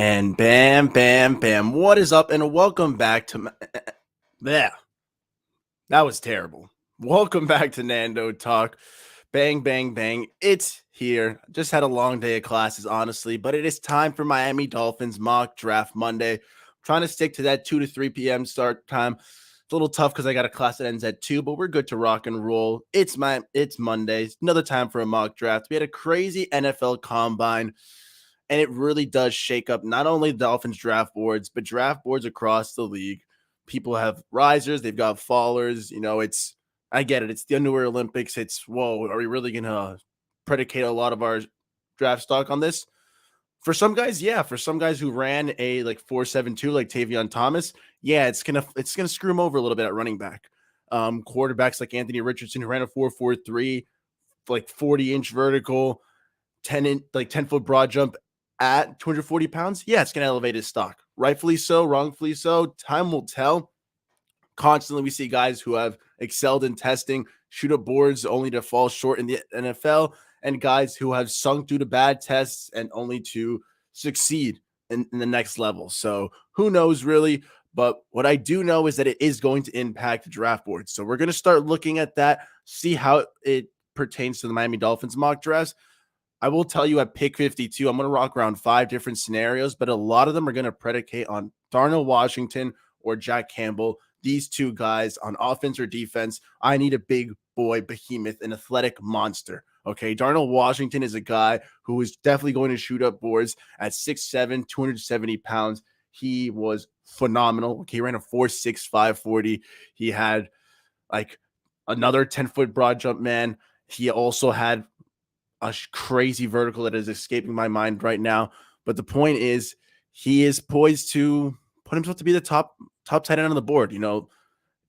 And bam, bam, bam. What is up? And welcome back to yeah, that was terrible. Welcome back to Nando Talk. Bang, bang, bang. It's here. Just had a long day of classes, honestly, but it is time for Miami Dolphins Mock Draft Monday. I'm trying to stick to that 2 to 3 p.m. start time. It's a little tough because I got a class that ends at 2, but we're good to rock and roll. It's Monday. Another time for a mock draft. We had a crazy NFL combine. And it really does shake up not only the Dolphins draft boards, but draft boards across the league. People have risers, they've got fallers. I get it. It's the underwear Olympics. It's, whoa, are we really going to predicate a lot of our draft stock on this? For some guys, yeah. For some guys who ran a like 4.72, like Tavion Thomas, yeah, it's gonna screw them over a little bit at running back. Quarterbacks like Anthony Richardson, who ran a 4.43, like 40-inch vertical, 10-foot broad jump at 240 pounds, yeah, it's going to elevate his stock. Rightfully so, wrongfully so. Time will tell. Constantly, we see guys who have excelled in testing, shoot up boards only to fall short in the NFL, and guys who have sunk due to bad tests and only to succeed in the next level. So who knows really? But what I do know is that it is going to impact draft boards. So we're going to start looking at that, see how it pertains to the Miami Dolphins mock drafts. I will tell you at pick 52, I'm going to rock around 5 different scenarios, but a lot of them are going to predicate on Darnell Washington or Jack Campbell. These two guys on offense or defense, I need a big boy behemoth, an athletic monster. Okay, Darnell Washington is a guy who is definitely going to shoot up boards at 6'7", 270 pounds. He was phenomenal. Okay, he ran a 4.65 40. He had like another 10-foot broad jump, man. He also had a crazy vertical that is escaping my mind right now. But the point is, he is poised to put himself to be the top tight end on the board.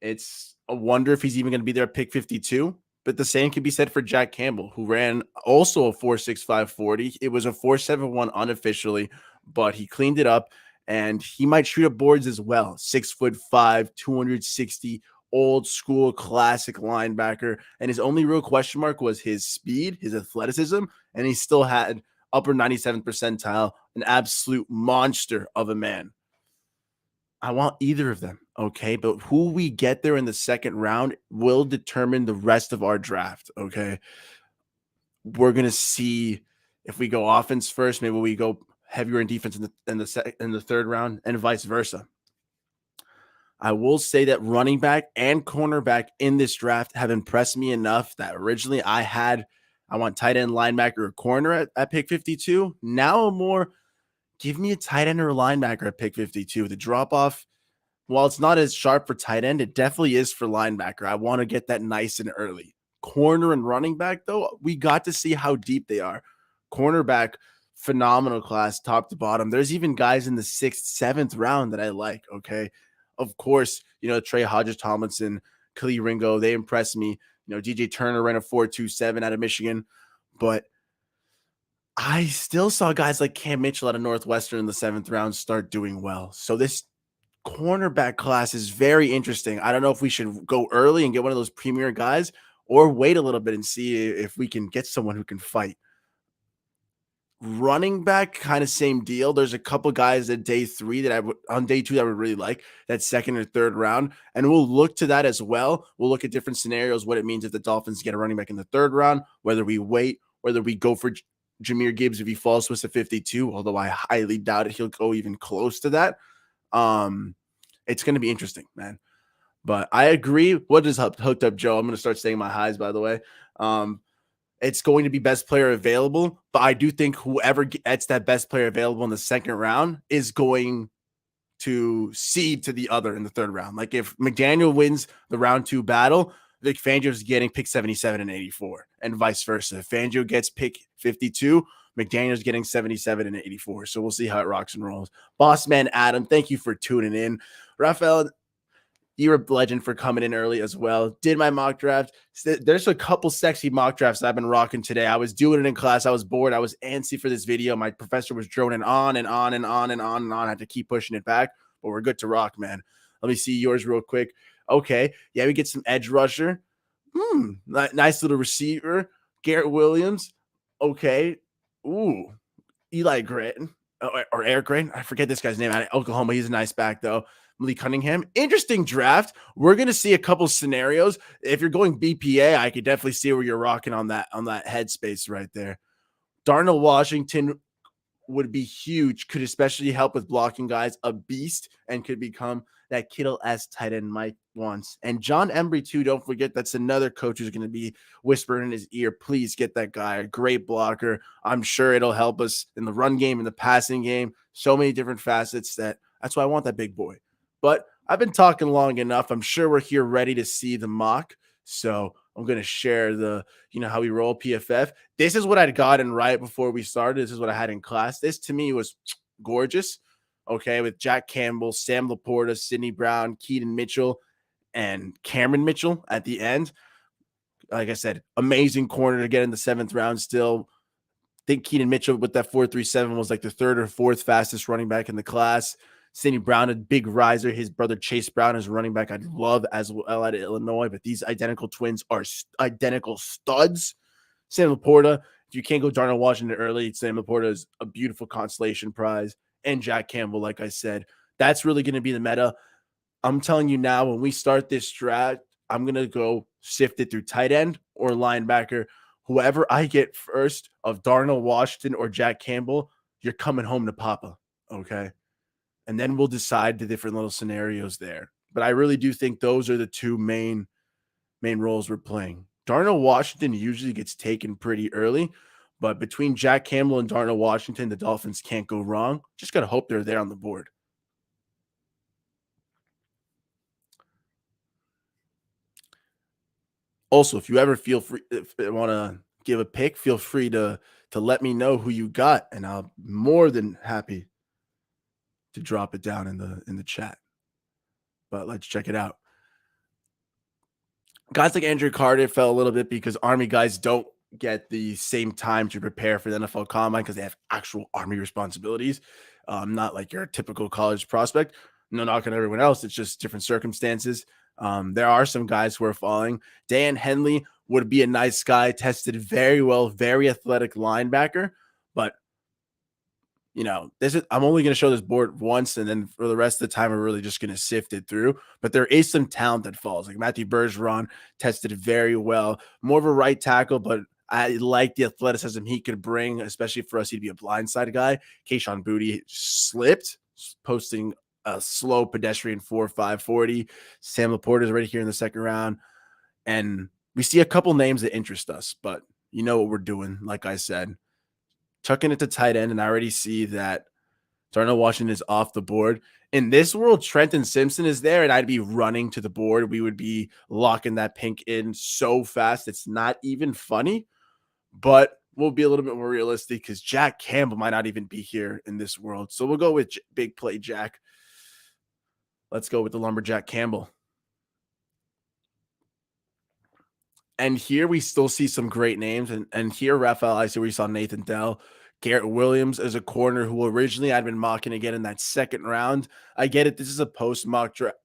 It's a wonder if he's even going to be there at pick 52. But the same can be said for Jack Campbell, who ran also a 4.65 40. It was a 4.71 unofficially, but he cleaned it up, and he might shoot up boards as well. 6'5", 260, old school classic linebacker, and his only real question mark was his speed, his athleticism, and he still had upper 97th percentile, an absolute monster of a man. I want either of them, okay? But who we get there in the second round will determine the rest of our draft, okay? We're going to see if we go offense first, maybe we go heavier in defense in the third round, and vice versa. I will say that running back and cornerback in this draft have impressed me enough that originally I want tight end, linebacker, or corner at pick 52. Now more, give me a tight end or a linebacker at pick 52. The drop off, while it's not as sharp for tight end, it definitely is for linebacker. I want to get that nice and early. Corner and running back, though, we got to see how deep they are. Cornerback, phenomenal class, top to bottom. There's even guys in the 6th, 7th round that I like, okay? Of course, Trey Hodges-Tomlinson, Khalil Ringo, they impressed me. DJ Turner ran a 4.27 out of Michigan, but I still saw guys like Cam Mitchell out of Northwestern in the 7th round start doing well. So this cornerback class is very interesting. I don't know if we should go early and get one of those premier guys or wait a little bit and see if we can get someone who can fight. Running back, kind of same deal. There's a couple guys at day 3 on day 2 that I would really like, that 2nd or 3rd round. And we'll look to that as well. We'll look at different scenarios, what it means if the Dolphins get a running back in the 3rd round, whether we wait, whether we go for Jahmyr Gibbs if he falls to us at 52, although I highly doubt it he'll go even close to that. It's going to be interesting, man. But I agree. What is hooked up, Joe? I'm going to start saying my highs, by the way. It's going to be best player available, but I do think whoever gets that best player available in the 2nd round is going to cede to the other in the 3rd round. Like if McDaniel wins the round 2 battle, Vic Fangio is getting pick 77 and 84, and vice versa. If Fangio gets pick 52, McDaniel's getting 77 and 84. So we'll see how it rocks and rolls. Boss man Adam, thank you for tuning in. Raphael, you're a legend for coming in early as well. Did my mock draft. There's a couple sexy mock drafts I've been rocking today. I was doing it in class. I was bored. I was antsy for this video. My professor was droning on and on and on and on and on. I had to keep pushing it back, but we're good to rock, man. Let me see yours real quick. Okay. Yeah, we get some edge rusher. Nice little receiver. Garrett Williams. Okay. Ooh. Eli Gratton. or Eric Gray. I forget this guy's name out of Oklahoma. He's a nice back, though. Malik Cunningham. Interesting draft. We're going to see a couple scenarios. If you're going BPA, I could definitely see where you're rocking on that headspace right there. Darnell Washington would be huge, could especially help with blocking guys, a beast, and could become that Kittle-esque tight end Mike wants. And John Embry, too, don't forget, that's another coach who's going to be whispering in his ear, please get that guy, a great blocker. I'm sure it'll help us in the run game, in the passing game, so many different facets that's why I want that big boy. But I've been talking long enough. I'm sure we're here ready to see the mock. So I'm going to share how we roll PFF. This is what I'd gotten right before we started. This is what I had in class. This to me was gorgeous. Okay. With Jack Campbell, Sam Laporta, Sidney Brown, Keaton Mitchell, and Cameron Mitchell at the end. Like I said, amazing corner to get in the 7th round still. I think Keaton Mitchell with that 4.37 was like the 3rd or 4th fastest running back in the class. Sidney Brown, a big riser. His brother Chase Brown is running back I'd love as well out of Illinois, but these identical twins are identical studs. Sam Laporta, if you can't go Darnell Washington early, Sam Laporta is a beautiful consolation prize. And Jack Campbell, like I said, that's really going to be the meta. I'm telling you now, when we start this draft, I'm going to go sift it through tight end or linebacker. Whoever I get first of Darnell Washington or Jack Campbell, you're coming home to Papa, okay? And then we'll decide the different little scenarios there. But I really do think those are the two main roles we're playing. Darnell Washington usually gets taken pretty early, but between Jack Campbell and Darnell Washington, the Dolphins can't go wrong. Just got to hope they're there on the board. Also, if you ever feel free, if you want to give a pick, feel free to let me know who you got, and I'll be more than happy to drop it down in the chat. But let's check it out. Guys like Andrew Carter fell a little bit because Army guys don't get the same time to prepare for the NFL Combine because they have actual Army responsibilities. Not like your typical college prospect. No knock on everyone else. It's just different circumstances. There are some guys who are falling. Dan Henley would be a nice guy, tested very well, very athletic linebacker. But, I'm only going to show this board once, and then for the rest of the time, we're really just going to sift it through. But there is some talent that falls. Like Matthew Bergeron tested very well. More of a right tackle, but I like the athleticism he could bring, especially for us. He'd be a blindside guy. Kayshon Boutte slipped, posting a slow pedestrian 4.5 40. Sam Laporta is right here in the 2nd round. And we see a couple names that interest us, but you know what we're doing. Like I said, tucking it to tight end, and I already see that Darnell Washington is off the board. In this world, Trenton Simpson is there, and I'd be running to the board. We would be locking that pink in so fast. It's not even funny, but we'll be a little bit more realistic because Jack Campbell might not even be here in this world. So we'll go with big play Jack. Let's go with the Lumberjack Campbell. And here we still see some great names. And here, Raphael, I see where you saw Nathan Dell. Garrett Williams is a corner who originally I'd been mocking again in that 2nd round. I get it. This is a post mock draft.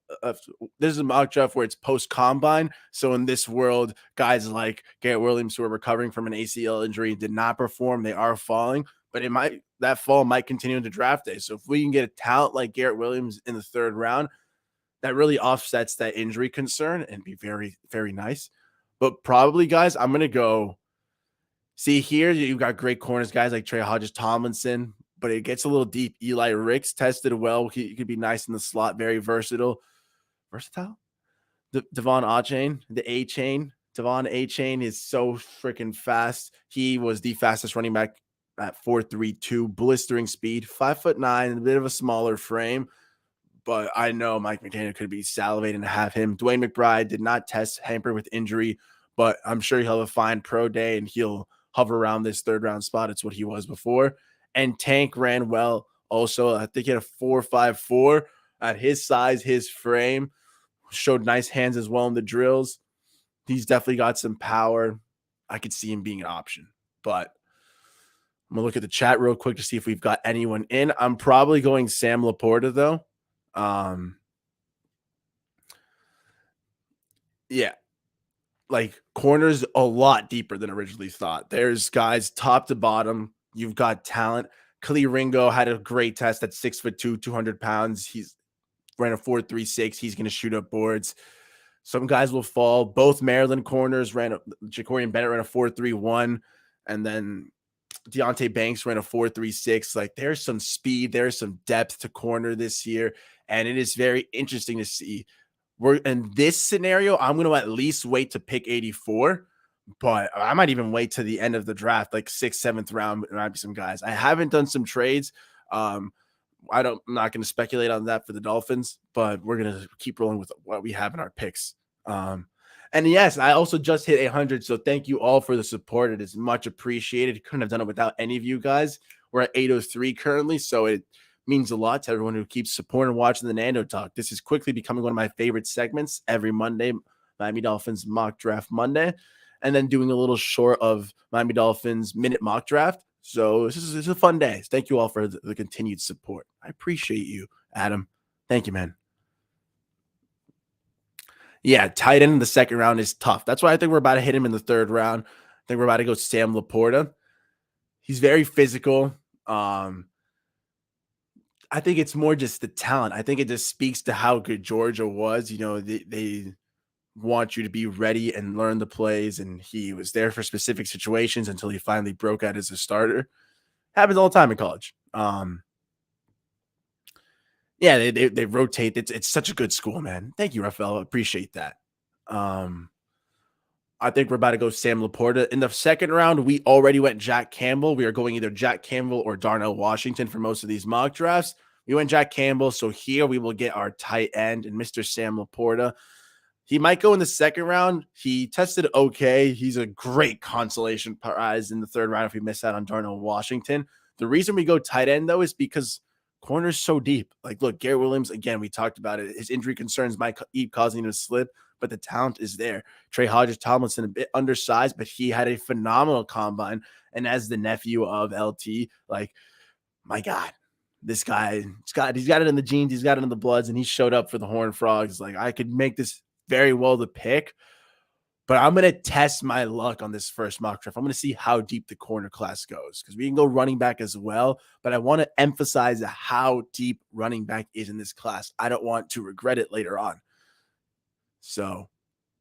This is a mock draft where it's post combine. So in this world, guys like Garrett Williams who are recovering from an ACL injury did not perform. They are falling, but that fall might continue into draft day. So if we can get a talent like Garrett Williams in the 3rd round, that really offsets that injury concern and be very, very nice. But probably, guys, I'm going to go. See, here you've got great corners, guys like Trey Hodges Tomlinson, but it gets a little deep. Eli Ricks tested well. He could be nice in the slot, very versatile. Versatile? Devon A-Chain, the A-Chain. Devon A-Chain is so freaking fast. He was the fastest running back at 4.32, blistering speed, 5'9", a bit of a smaller frame. But I know Mike McDaniel could be salivating to have him. Dwayne McBride did not test, hampered with injury, but I'm sure he'll have a fine pro day and he'll hover around this 3rd round spot. It's what he was before. And Tank ran well. Also, I think he had a 4.54 at his size, his frame. Showed nice hands as well in the drills. He's definitely got some power. I could see him being an option. But I'm going to look at the chat real quick to see if we've got anyone in. I'm probably going Sam Laporta, though. Yeah. Like corners a lot deeper than originally thought. There's guys top to bottom. You've got talent. Kali Ringo had a great test at 6'2", 200 pounds. He's ran a 4.36. He's going to shoot up boards. Some guys will fall. Both Maryland corners Jacorian Bennett ran a 4.31, and then Deontay Banks ran a 4.36. Like, there's some speed, there's some depth to corner this year, and it is very interesting to see. We're in this scenario, I'm going to at least wait to pick 84, but I might even wait to the end of the draft, like 6th, 7th round. There might be some guys. I haven't done some trades. I'm not going to speculate on that for the Dolphins, but we're going to keep rolling with what we have in our picks. And yes, I also just hit 100. So thank you all for the support. It is much appreciated. Couldn't have done it without any of you guys. We're at 803 currently. So it means a lot to everyone who keeps supporting and watching the Nando Talk. This is quickly becoming one of my favorite segments every Monday, Miami Dolphins Mock Draft Monday, and then doing a little short of Miami Dolphins Minute Mock Draft. So this is a fun day. Thank you all for the continued support. I appreciate you, Adam. Thank you, man. Yeah, tight end in the second round is tough. That's why I think we're about to hit him in the third round. I think we're about to go Sam Laporta. He's very physical. I think it's more just the talent. I think it just speaks to how good Georgia was. You know, they want you to be ready and learn the plays, and he was there for specific situations until he finally broke out as a starter. Happens all the time in college. Yeah, they rotate. It's such a good school, man. Thank you, Rafael. Appreciate that. I think we're about to go Sam Laporta. In the second round, we already went Jack Campbell. We are going either Jack Campbell or Darnell Washington for most of these mock drafts. We went Jack Campbell, so here we will get our tight end and Mr. Sam Laporta. He might go in the second round. He tested okay. He's a great consolation prize in the third round if we miss out on Darnell Washington. The reason we go tight end, though, is because corner's so deep. Like, look, Garrett Williams, again, we talked about it. His injury concerns might keep causing him to slip, but the talent is there. Trey Hodges-Tomlinson, a bit undersized, but he had a phenomenal combine. And as the nephew of LT, like, my God, this guy, he's got it in the genes, he's got it in the bloods, and he showed up for the Horned Frogs. Like, I could make this very well the pick, but I'm going to test my luck on this first mock draft. I'm going to see how deep the corner class goes, because we can go running back as well, but I want to emphasize how deep running back is in this class. I don't want to regret it later on. So,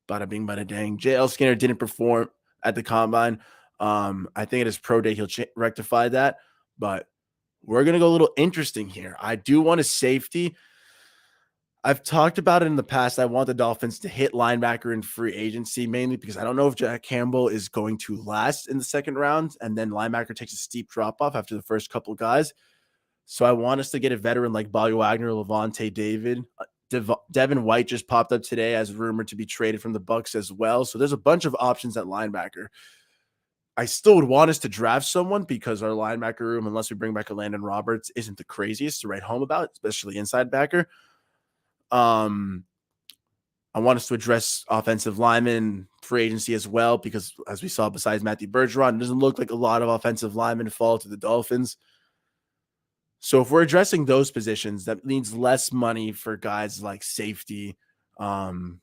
bada bing, bada dang. JL Skinner didn't perform at the combine. I think at his pro day, he'll rectify that, but we're going to go a little interesting here. I do want a safety. I've talked about it in the past. I want the Dolphins to hit linebacker in free agency, mainly because I don't know if Jack Campbell is going to last in the second round, and then linebacker takes a steep drop-off after the first couple guys. So I want us to get a veteran like Bobby Wagner, Levante David. Devin White just popped up today as rumored to be traded from the Bucs as well. So there's a bunch of options at linebacker. I still would want us to draft someone because our linebacker room, unless we bring back a Landon Roberts, isn't the craziest to write home about, especially inside backer. I want us to address offensive linemen free agency as well, because as we saw, besides Matthew Bergeron, it doesn't look like a lot of offensive linemen fall to the Dolphins. So if we're addressing those positions, that means less money for guys like safety,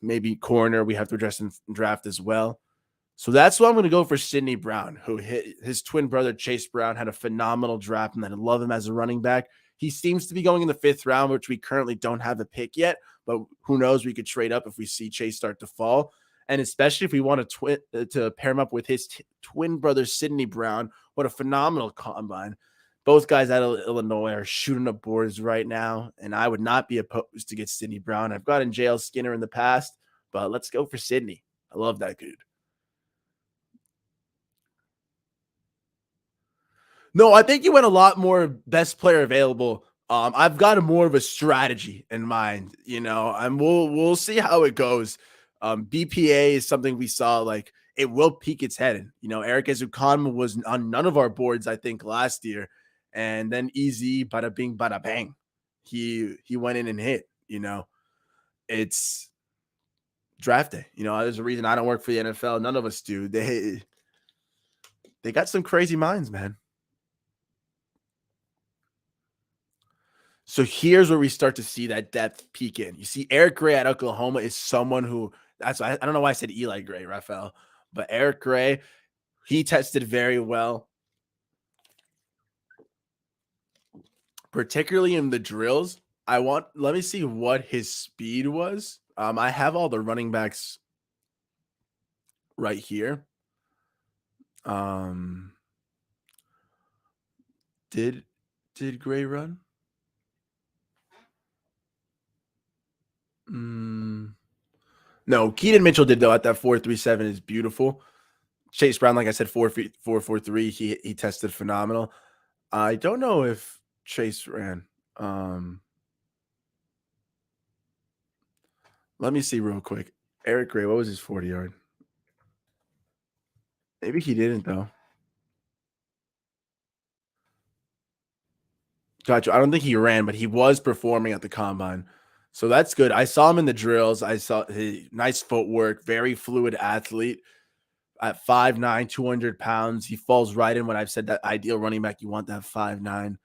maybe corner. We have to address in draft as well. So that's why I'm going to go for Sidney Brown, who hit his twin brother Chase Brown, had a phenomenal draft, and I love him as a running back. He seems to be going in the 5th round, which we currently don't have a pick yet, but who knows? We could trade up if we see Chase start to fall. And especially if we want to pair him up with his twin brother, Sidney Brown. What a phenomenal combine. Both guys out of Illinois are shooting up boards right now, and I would not be opposed to get Sidney Brown. I've gotten JL Skinner in the past, but let's go for Sidney. I love that dude. No, I think you went a lot more best player available. I've got more of a strategy in mind, and we'll see how it goes. BPA is something we saw, like, it will peak its head. Eric Ezukanma was on none of our boards, I think, last year, and then easy, bada bing, bada bang. He went in and hit. It's draft day. There's a reason I don't work for the NFL. None of us do. They got some crazy minds, man. So here's where we start to see that depth peak in. You see, Eric Gray at Oklahoma is someone who, I don't know why I said Eli Gray, Rafael, but Eric Gray, he tested very well. particularly in the drills. Let me see what his speed was. I have all the running backs right here. Um, did Gray run? No, Keaton Mitchell did though. At that 4.37 is beautiful. Chase Brown, like I said, 4.43. He tested phenomenal. I don't know if Chase ran. Let me see real quick. Eric Gray, what was his 40-yard? Maybe he didn't though. Gotcha. I don't think he ran, but he was performing at the combine. So that's good. I saw him in the drills. I saw his nice footwork, very fluid athlete at 5'9", 200 pounds. He falls right in when I've said that ideal running back. You want that 5'9",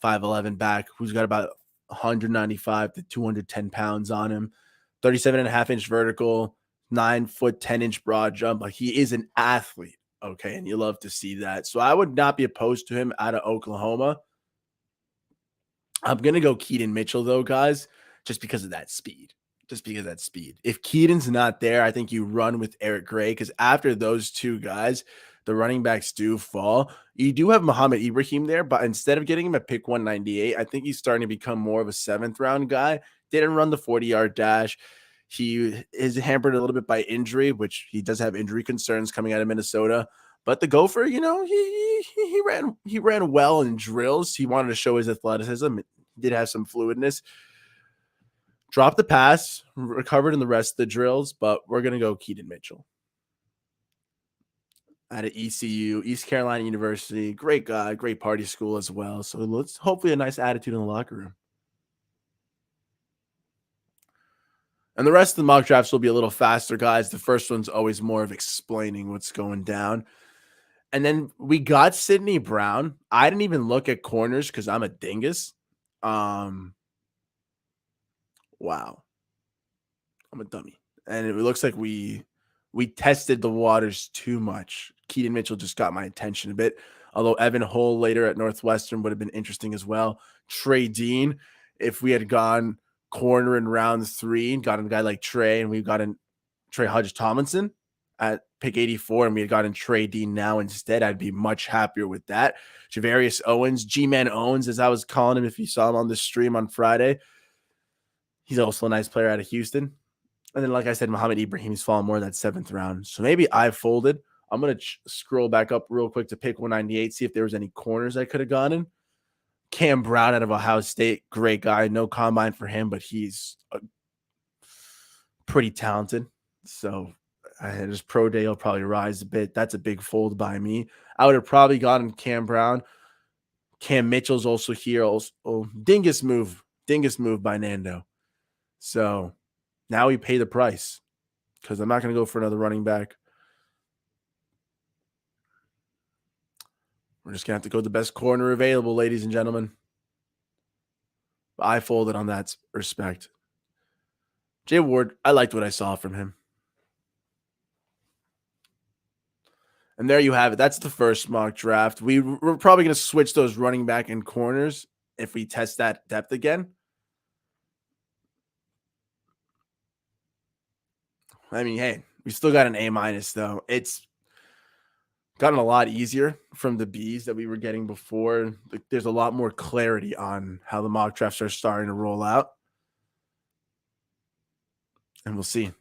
5'11" back who's got about 195 to 210 pounds on him. 37.5-inch vertical, 9-foot, 10-inch broad jump. Like, he is an athlete. Okay. And you love to see that. So I would not be opposed to him out of Oklahoma. I'm going to go Keaton Mitchell, though, guys, just because of that speed. If Keaton's not there, I think you run with Eric Gray, because after those two guys, the running backs do fall. You do have Muhammad Ibrahim there, but instead of getting him at pick 198, I think he's starting to become more of a 7th-round guy. Didn't run the 40-yard dash. He is hampered a little bit by injury, which he does have injury concerns coming out of Minnesota. But the Gopher, he ran well in drills. He wanted to show his athleticism. He did have some fluidness. Dropped the pass, recovered in the rest of the drills, but we're going to go Keaton Mitchell. Out of ECU, East Carolina University. Great guy, great party school as well. So let's hopefully a nice attitude in the locker room. And the rest of the mock drafts will be a little faster, guys. The first one's always more of explaining what's going down. And then we got Sidney Brown. I didn't even look at corners because I'm a dingus. Wow. I'm a dummy. And it looks like we tested the waters too much. Keaton Mitchell just got my attention a bit. Although Evan Hull later at Northwestern would have been interesting as well. Trey Dean, if we had gone corner in round 3 and gotten a guy like Trey, and we've gotten Trey Hodge-Tomlinson at pick 84, and we had gotten Trey Dean now instead, I'd be much happier with that. Javarius Owens, G-Man Owens, as I was calling him if you saw him on the stream on Friday. He's also a nice player out of Houston. And then, like I said, Muhammad Ibrahim's fallen more in that 7th round. So maybe I folded. I'm going to scroll back up real quick to pick 198, see if there was any corners I could have gotten. Cam Brown out of Ohio State, great guy. No combine for him, but he's pretty talented. So his pro day will probably rise a bit. That's a big fold by me. I would have probably gotten Cam Brown. Cam Mitchell's also here. Also, dingus move by Nando. So now we pay the price because I'm not going to go for another running back. We're just going to have to go the best corner available, ladies and gentlemen. I folded on that respect. Jay Ward, I liked what I saw from him. And there you have it. That's the first mock draft. We're probably going to switch those running back and corners if we test that depth again. I mean, hey, we still got an A- though. It's gotten a lot easier from the Bs that we were getting before. Like, there's a lot more clarity on how the mock drafts are starting to roll out. And we'll see.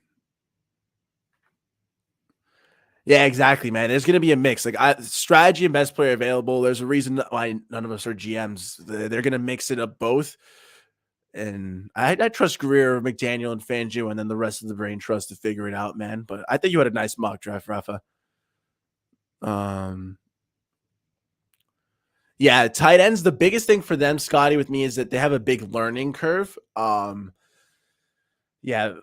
Yeah, exactly, man. There's going to be a mix. Like, strategy and best player available. There's a reason why none of us are GMs. They're going to mix it up both. And I trust Greer, McDaniel, and Fangio, and then the rest of the brain trust to figure it out, man. But I think you had a nice mock draft, Rafa. Yeah, tight ends. The biggest thing for them, Scotty, with me is that they have a big learning curve. Yeah,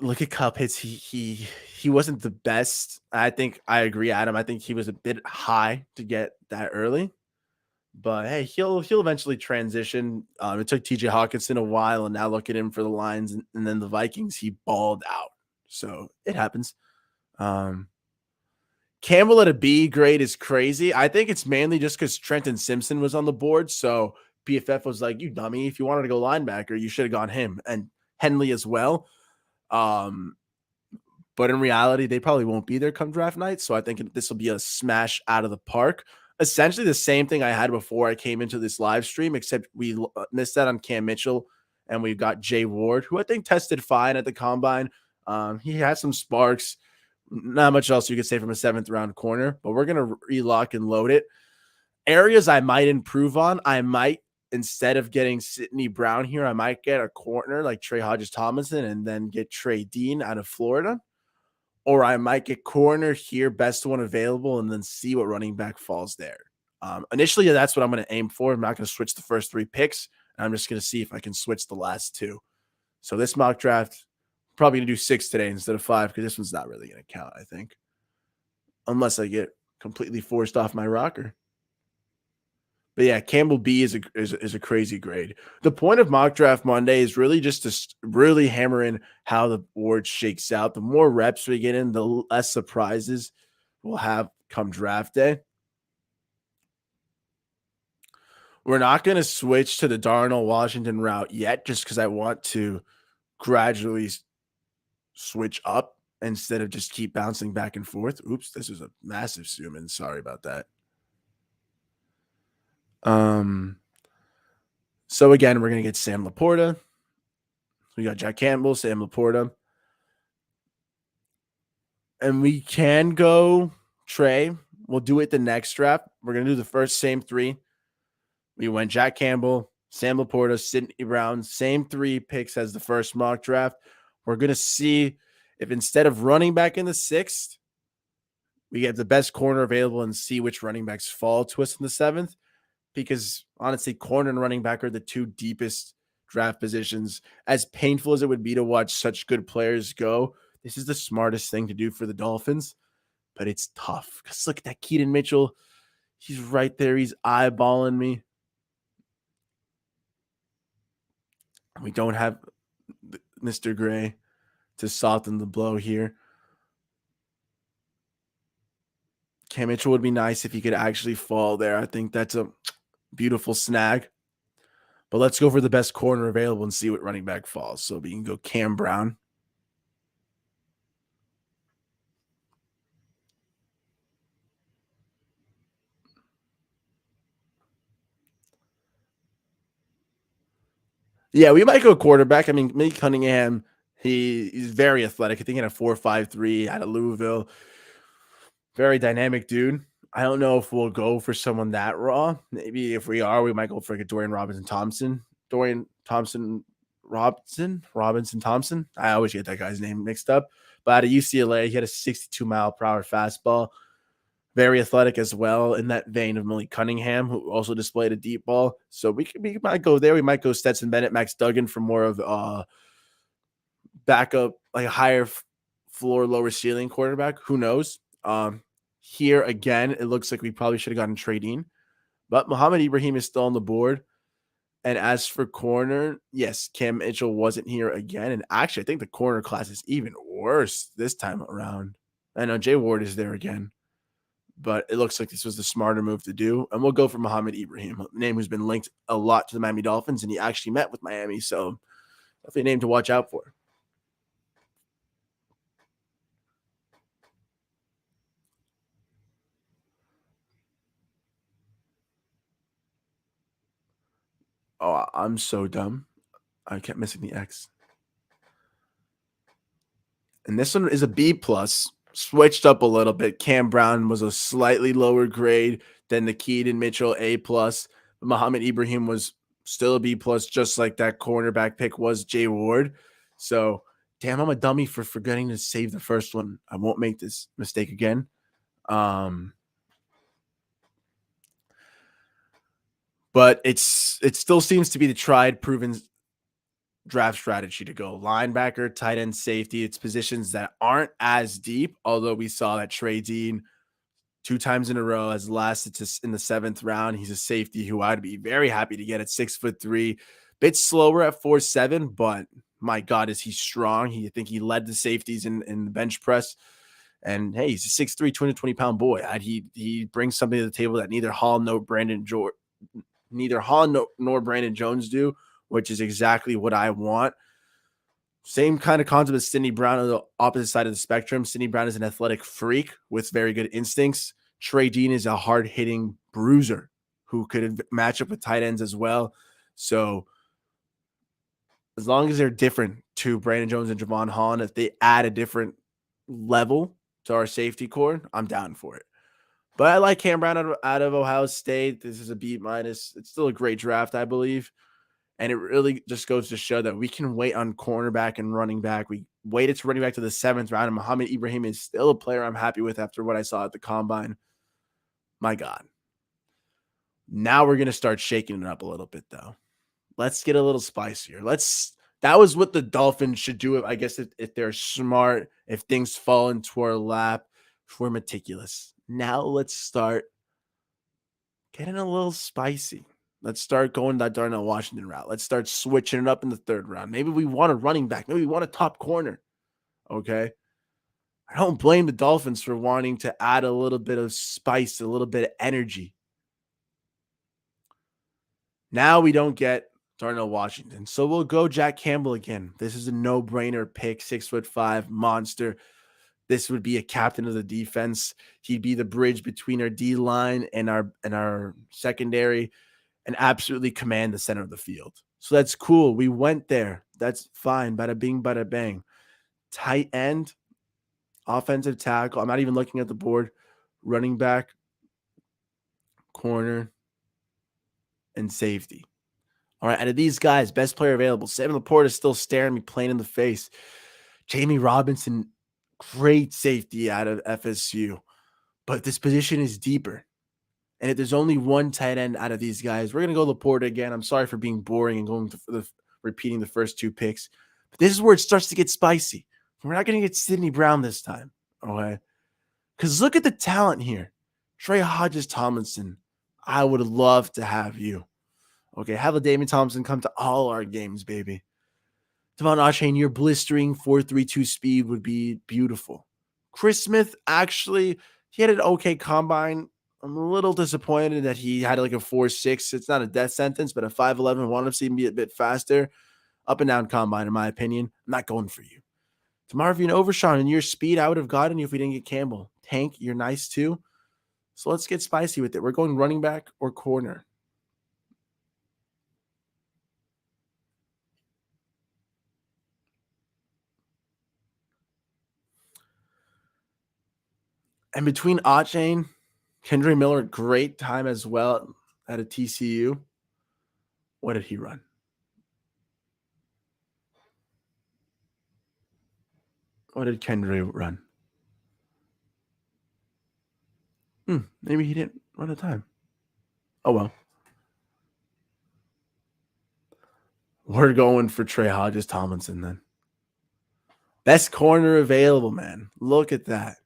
look at Cup hits. He wasn't the best. I think I agree, Adam. I think he was a bit high to get that early. But hey, he'll eventually transition. It took TJ Hawkinson a while, and now look at him for the Lions and then the Vikings. He balled out. So it happens. Campbell at a B grade is crazy. I think it's mainly just because Trenton Simpson was on the board. So PFF was like, you dummy, if you wanted to go linebacker, you should have gone him and Henley as well. But in reality, they probably won't be there come draft night. So I think this will be a smash out of the park. Essentially the same thing I had before I came into this live stream, except we missed that on Cam Mitchell, and we've got Jay Ward, who I think tested fine at the combine. He had some sparks. Not much else you could say from a 7th round corner, but we're going to relock and load it. Areas I might improve on, I might, instead of getting Sidney Brown here, I might get a corner like Trey Hodges-Tomlinson and then get Trey Dean out of Florida. Or I might get corner here, best one available, and then see what running back falls there. Initially, that's what I'm going to aim for. I'm not going to switch the first 3 picks. I'm just going to see if I can switch the last 2. So this mock draft, probably going to do 6 today instead of 5 because this one's not really going to count, I think. Unless I get completely forced off my rocker. But yeah, Campbell B is a crazy grade. The point of Mock Draft Monday is really just to really hammer in how the board shakes out. The more reps we get in, the less surprises we'll have come draft day. We're not going to switch to the Darnell Washington route yet just because I want to gradually switch up instead of just keep bouncing back and forth. Oops, this is a massive zoom in. Sorry about that. So again, we're going to get Sam Laporta. We got Jack Campbell, Sam Laporta. And we can go Trey. We'll do it the next draft. We're going to do the first same 3. We went Jack Campbell, Sam Laporta, Sidney Brown, same 3 picks as the first mock draft. We're going to see if instead of running back in the 6th, we get the best corner available and see which running backs fall to us in the 7th. Because honestly, corner and running back are the 2 deepest draft positions. As painful as it would be to watch such good players go, this is the smartest thing to do for the Dolphins. But it's tough. Because look at that Keaton Mitchell. He's right there. He's eyeballing me. We don't have Mr. Gray to soften the blow here. Cam Mitchell would be nice if he could actually fall there. I think that's a beautiful snag. But let's go for the best corner available and see what running back falls. So we can go Cam Brown. Yeah, we might go quarterback. I mean, Malik Cunningham, he's very athletic. I think he had a 4.53 out of Louisville. Very dynamic dude. I don't know if we'll go for someone that raw. Maybe if we are, we might go for like a Dorian Robinson-Thompson. Robinson-Thompson. I always get that guy's name mixed up. But out of UCLA, he had a 62-mile-per-hour fastball. Very athletic as well, in that vein of Malik Cunningham, who also displayed a deep ball. So we might go there. We might go Stetson Bennett, Max Duggan for more of backup, like a higher floor, lower ceiling quarterback. Who knows? Here again, it looks like we probably should have gotten Trey Dean, but Muhammad Ibrahim is still on the board. And as for corner, yes, Cam Mitchell wasn't here again. And actually, I think the corner class is even worse this time around. I know Jay Ward is there again, but it looks like this was the smarter move to do. And we'll go for Muhammad Ibrahim, a name who's been linked a lot to the Miami Dolphins, and he actually met with Miami. So definitely a name to watch out for. Oh, I'm so dumb. I kept missing the X. And this one is a B+, switched up a little bit. Cam Brown was a slightly lower grade than the Keaton Mitchell A+. Muhammad Ibrahim was still a B+, just like that cornerback pick was Jay Ward. So, damn, I'm a dummy for forgetting to save the first one. I won't make this mistake again. But it still seems to be the tried, proven draft strategy to go linebacker, tight end, safety. It's positions that aren't as deep, although we saw that Trey Dean 2 times in a row has lasted in the 7th round. He's a safety who I'd be very happy to get at 6'3", bit slower at 4'7", but my God, is he strong. I think he led the safeties in the bench press. And hey, he's a 6'3", 220-pound boy. He brings something to the table that neither Hall nor Brandon neither Hahn nor Brandon Jones do, which is exactly what I want. Same kind of concept as Sidney Brown on the opposite side of the spectrum. Sidney Brown is an athletic freak with very good instincts. Trey Dean is a hard-hitting bruiser who could match up with tight ends as well. So as long as they're different to Brandon Jones and Javon Hahn, if they add a different level to our safety core, I'm down for it. But I like Cam Brown out of Ohio State. This is a B-. It's still a great draft, I believe. And it really just goes to show that we can wait on cornerback and running back. We waited to running back to the 7th round, and Muhammad Ibrahim is still a player I'm happy with after what I saw at the Combine. My God. Now we're going to start shaking it up a little bit, though. Let's get a little spicier. That was what the Dolphins should do, I guess, if they're smart, if things fall into our lap, if we're meticulous. Now let's start getting a little spicy. Let's start going that Darnell Washington route. Let's start switching it up in the 3rd round. Maybe we want a running back. Maybe we want a top corner. Okay. I don't blame the Dolphins for wanting to add a little bit of spice, a little bit of energy. Now we don't get Darnell Washington. So we'll go Jack Campbell again. This is a no-brainer pick, 6'5" monster. This would be a captain of the defense. He'd be the bridge between our D-line and our secondary and absolutely command the center of the field. So that's cool. We went there. That's fine. Bada bing, bada bang. Tight end, offensive tackle. I'm not even looking at the board. Running back, corner, and safety. All right, out of these guys, best player available. Sam Laporta is still staring me plain in the face. Jamie Robinson, great safety out of FSU. But this position is deeper. And if there's only one tight end out of these guys, we're going to go Laporta again. I'm sorry for being boring and going to repeating the first 2 picks. But this is where it starts to get spicy. We're not going to get Sidney Brown this time. Okay? Because look at the talent here. Trey Hodges-Tomlinson, I would love to have you. Okay, have a Tavion Thomas come to all our games, baby. Devon Achane, your blistering 4.32 speed would be beautiful. Chris Smith, actually, he had an okay combine. I'm a little disappointed that he had like a 4.6. It's not a death sentence, but a 5.11. Wanted to see him be a bit faster. Up and down combine, in my opinion. I'm not going for you. DeMarvion Overshawn, in your speed, I would have gotten you if we didn't get Campbell. Tank, you're nice too. So let's get spicy with it. We're going running back or corner. And between Achane, Kendre Miller, great time as well at a TCU. What did he run? What did Kendre run? Maybe he didn't run a time. Oh, well. We're going for Trey Hodges-Tomlinson then. Best corner available, man. Look at that.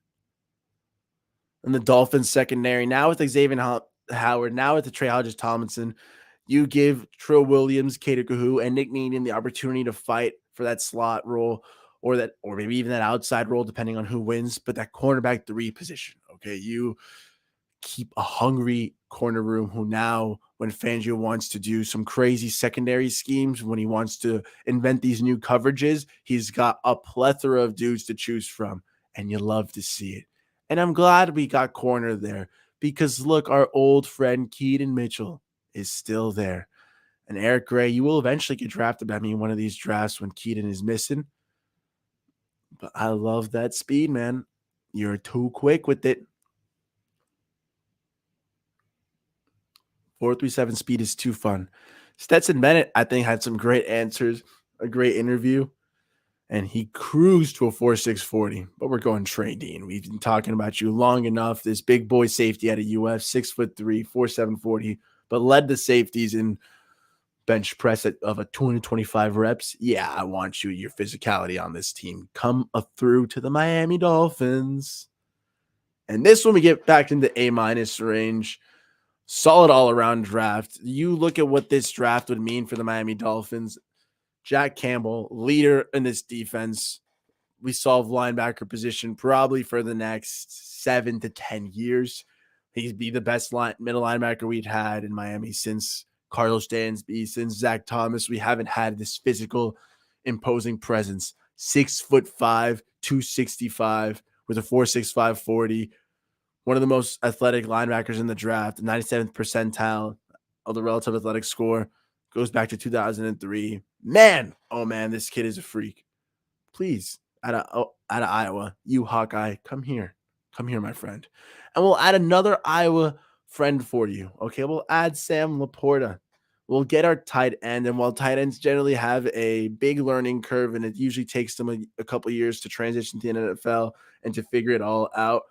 And the Dolphins secondary, now with Xavier Howard, now with the Trey Hodges-Tomlinson, you give Trill Williams, Kader Kahu, and Nick Needham the opportunity to fight for that slot role or maybe even that outside role, depending on who wins, but that cornerback 3 position. Okay, you keep a hungry corner room who now, when Fangio wants to do some crazy secondary schemes, when he wants to invent these new coverages, he's got a plethora of dudes to choose from, and you love to see it. And I'm glad we got corner there because, look, our old friend Keaton Mitchell is still there. And Eric Gray, you will eventually get drafted by me in one of these drafts when Keaton is missing. But I love that speed, man. You're too quick with it. 4.37 speed is too fun. Stetson Bennett, I think, had some great answers, a great interview, and he cruised to a 4.640. But we're going Trey Dean. We've been talking about you long enough. This big boy safety out of UF, 6'3", 4.740, but led the safeties in bench press of a 225 reps. Yeah, I want you, your physicality on this team. Come through to the Miami Dolphins. And this one we get back into A- range. Solid all-around draft. You look at what this draft would mean for the Miami Dolphins. Jack Campbell, leader in this defense. We solve linebacker position probably for the next 7 to 10 years. He'd be the best middle linebacker we'd had in Miami since Carlos Dansby, since Zach Thomas, we haven't had this physical, imposing presence. 6'5", 265 with a 4.65 40. One of the most athletic linebackers in the draft, 97th percentile of the relative athletic score. Goes back to 2003. Man, oh man, this kid is a freak. Please, out of Iowa, you Hawkeye, come here. Come here, my friend. And we'll add another Iowa friend for you. Okay, we'll add Sam Laporta. We'll get our tight end. And while tight ends generally have a big learning curve, and it usually takes them a couple of years to transition to the NFL and to figure it all out,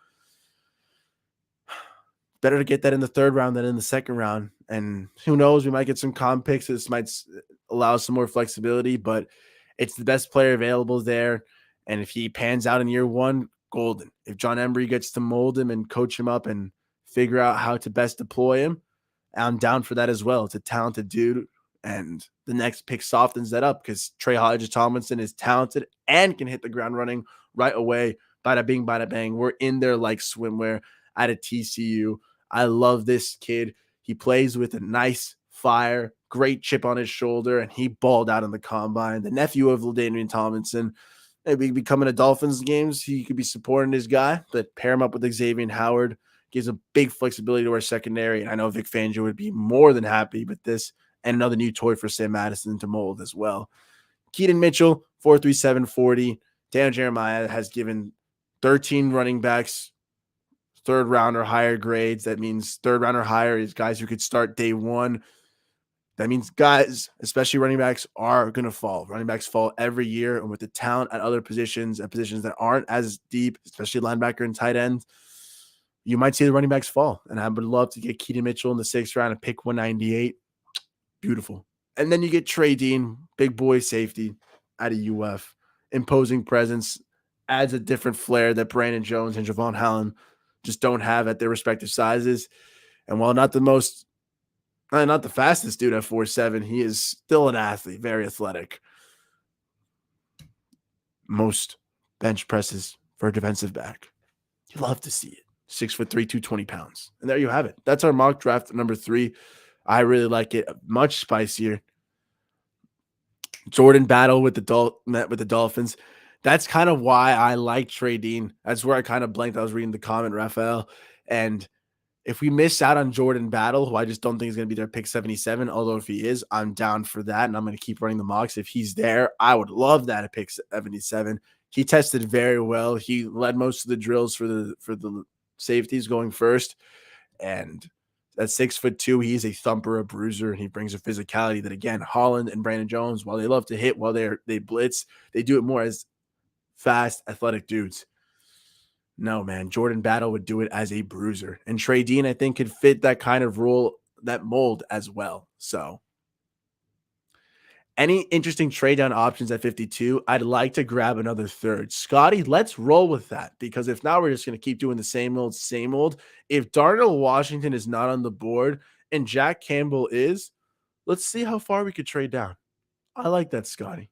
better to get that in the third round than in the second round. And who knows, we might get some comp picks. This might allow some more flexibility, but it's the best player available there. And if he pans out in year one, golden. If John Embry gets to mold him and coach him up and figure out how to best deploy him, I'm down for that as well. It's a talented dude. And the next pick softens that up because Trey Hodges-Tomlinson is talented and can hit the ground running right away. Bada bing, bada bang. We're in there like swimwear at a TCU. I love this kid. He plays with a nice fire, great chip on his shoulder, and he balled out in the combine. The nephew of LaDainian Tomlinson, maybe becoming a Dolphins games, he could be supporting his guy, but pair him up with Xavier Howard gives a big flexibility to our secondary. And I know Vic Fangio would be more than happy with this and another new toy for Sam Madison to mold as well. Keaton Mitchell, 4.37 40. Dan Jeremiah has given 13 running backs third round or higher grades. That means third round or higher is guys who could start day one. That means guys, especially running backs, are going to fall. Running backs fall every year. And with the talent at other positions and positions that aren't as deep, especially linebacker and tight end, you might see the running backs fall. And I would love to get Keaton Mitchell in the 6th round and pick 198. Beautiful. And then you get Trey Dean, big boy safety out of UF. Imposing presence, adds a different flair that Brandon Jones and Javon Allen just don't have at their respective sizes. And while not the fastest dude at 4.7, he is still an athlete, very athletic. Most bench presses for a defensive back. You love to see it. 6'3", 220 pounds. And there you have it. That's our mock draft number 3. I really like it. Much spicier. Jordan Battle with the Dolphins. That's kind of why I like Trey Dean. That's where I kind of blanked. I was reading the comment, Raphael. And if we miss out on Jordan Battle, who I just don't think is going to be there pick 77, although if he is, I'm down for that, and I'm going to keep running the mocks. If he's there, I would love that at pick 77. He tested very well. He led most of the drills for the safeties going first, and at 6'2", he's a thumper, a bruiser, and he brings a physicality that, again, Holland and Brandon Jones, while they love to hit, while they blitz, they do it more as fast, athletic dudes. No, man, Jordan Battle would do it as a bruiser. And Trey Dean, I think, could fit that kind of role, that mold as well. So any interesting trade down options at 52, I'd like to grab another third. Scotty, let's roll with that, because if not, we're just going to keep doing the same old, same old. If Darnell Washington is not on the board and Jack Campbell is, let's see how far we could trade down. I like that, Scotty.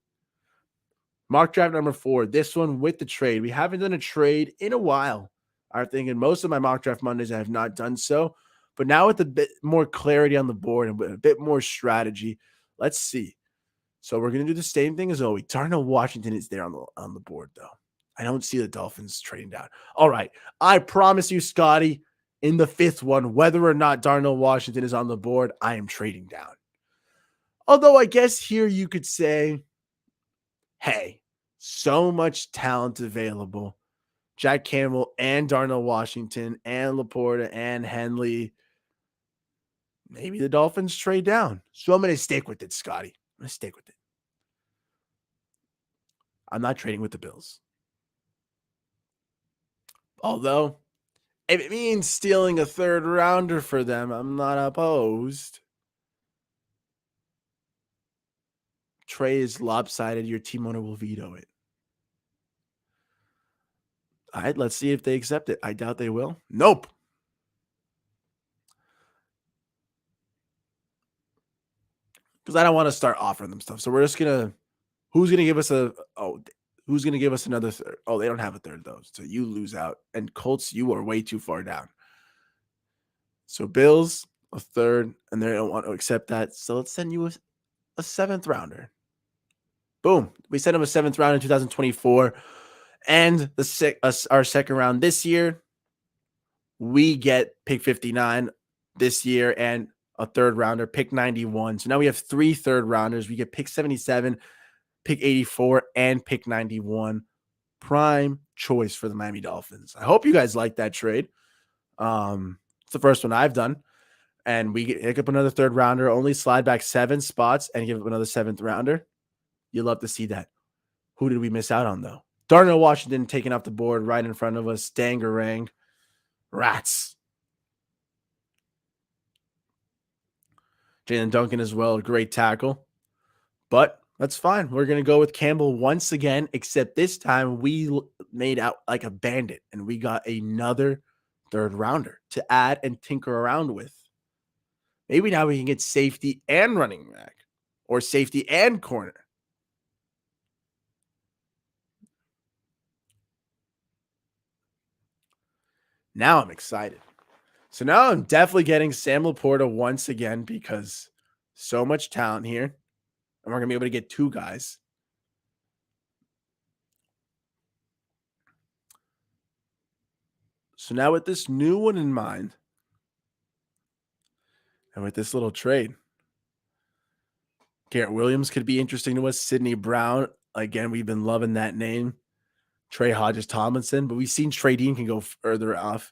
Mock draft number 4, this one with the trade. We haven't done a trade in a while. I'm thinking most of my mock draft Mondays I have not done so, but now with a bit more clarity on the board and with a bit more strategy, let's see. So we're going to do the same thing as always. Darnell Washington is there on the board, though. I don't see the Dolphins trading down. All right. I promise you, Scotty, in the 5th one, whether or not Darnell Washington is on the board, I am trading down. Although I guess here you could say, hey, so much talent available. Jack Campbell and Darnell Washington and Laporta and Henley. Maybe the Dolphins trade down. So I'm going to stick with it, Scotty. I'm going to stick with it. I'm not trading with the Bills. Although, if it means stealing a 3rd rounder for them, I'm not opposed. Trey is lopsided. Your team owner will veto it. All right, let's see if they accept it. I doubt they will. Nope. Because I don't want to start offering them stuff. So we're just going to, who's going to give us another third? Oh, they don't have a third, though. So you lose out. And Colts, you are way too far down. So Bills, a third, and they don't want to accept that. So let's send you a seventh rounder. Boom. We sent him a seventh round in 2024. And our second round this year, we get pick 59 this year and a third rounder, pick 91. So now we have 3 third rounders. We get pick 77, pick 84, and pick 91. Prime choice for the Miami Dolphins. I hope you guys like that trade. It's the first one I've done. And we pick up another third rounder, only slide back 7 spots and give up another 7th rounder. You love to see that. Who did we miss out on, though? Darnell Washington taken off the board right in front of us. Dangerang. Rats. Jalen Duncan as well, a great tackle. But that's fine. We're going to go with Campbell once again, except this time we made out like a bandit, and we got another third rounder to add and tinker around with. Maybe now we can get safety and running back, or safety and corner. Now I'm excited. So now I'm definitely getting Sam Laporta once again because so much talent here. And we're going to be able to get 2 guys. So now with this new one in mind, and with this little trade, Garrett Williams could be interesting to us. Sidney Brown, again, we've been loving that name. Trey Hodges-Tomlinson, but we've seen Trey Dean can go further off.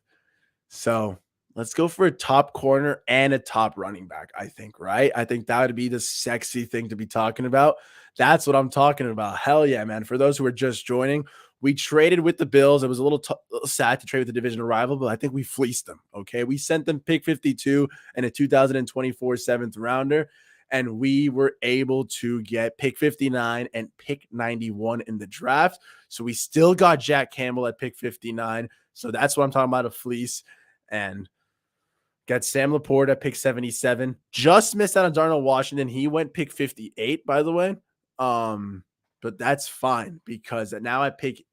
So let's go for a top corner and a top running back, I think, right? I think that would be the sexy thing to be talking about. That's what I'm talking about. Hell yeah, man. For those who are just joining, we traded with the Bills. It was a little sad to trade with the divisional rival, but I think we fleeced them, okay? We sent them pick 52 and a 2024 7th rounder, and we were able to get pick 59 and pick 91 in the draft. So we still got Jack Campbell at pick 59. So that's what I'm talking about, a fleece. And got Sam Laporta at pick 77. Just missed out on Darnell Washington. He went pick 58, by the way. But that's fine because now at pick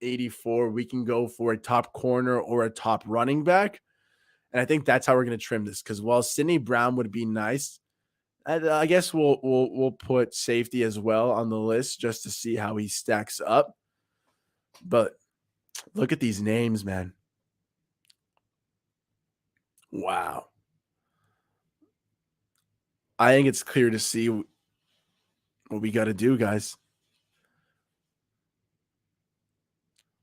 84, we can go for a top corner or a top running back. And I think that's how we're going to trim this, because while Sidney Brown would be nice, I guess we'll put safety as well on the list just to see how he stacks up. But look at these names, man. Wow. I think it's clear to see what we got to do, guys.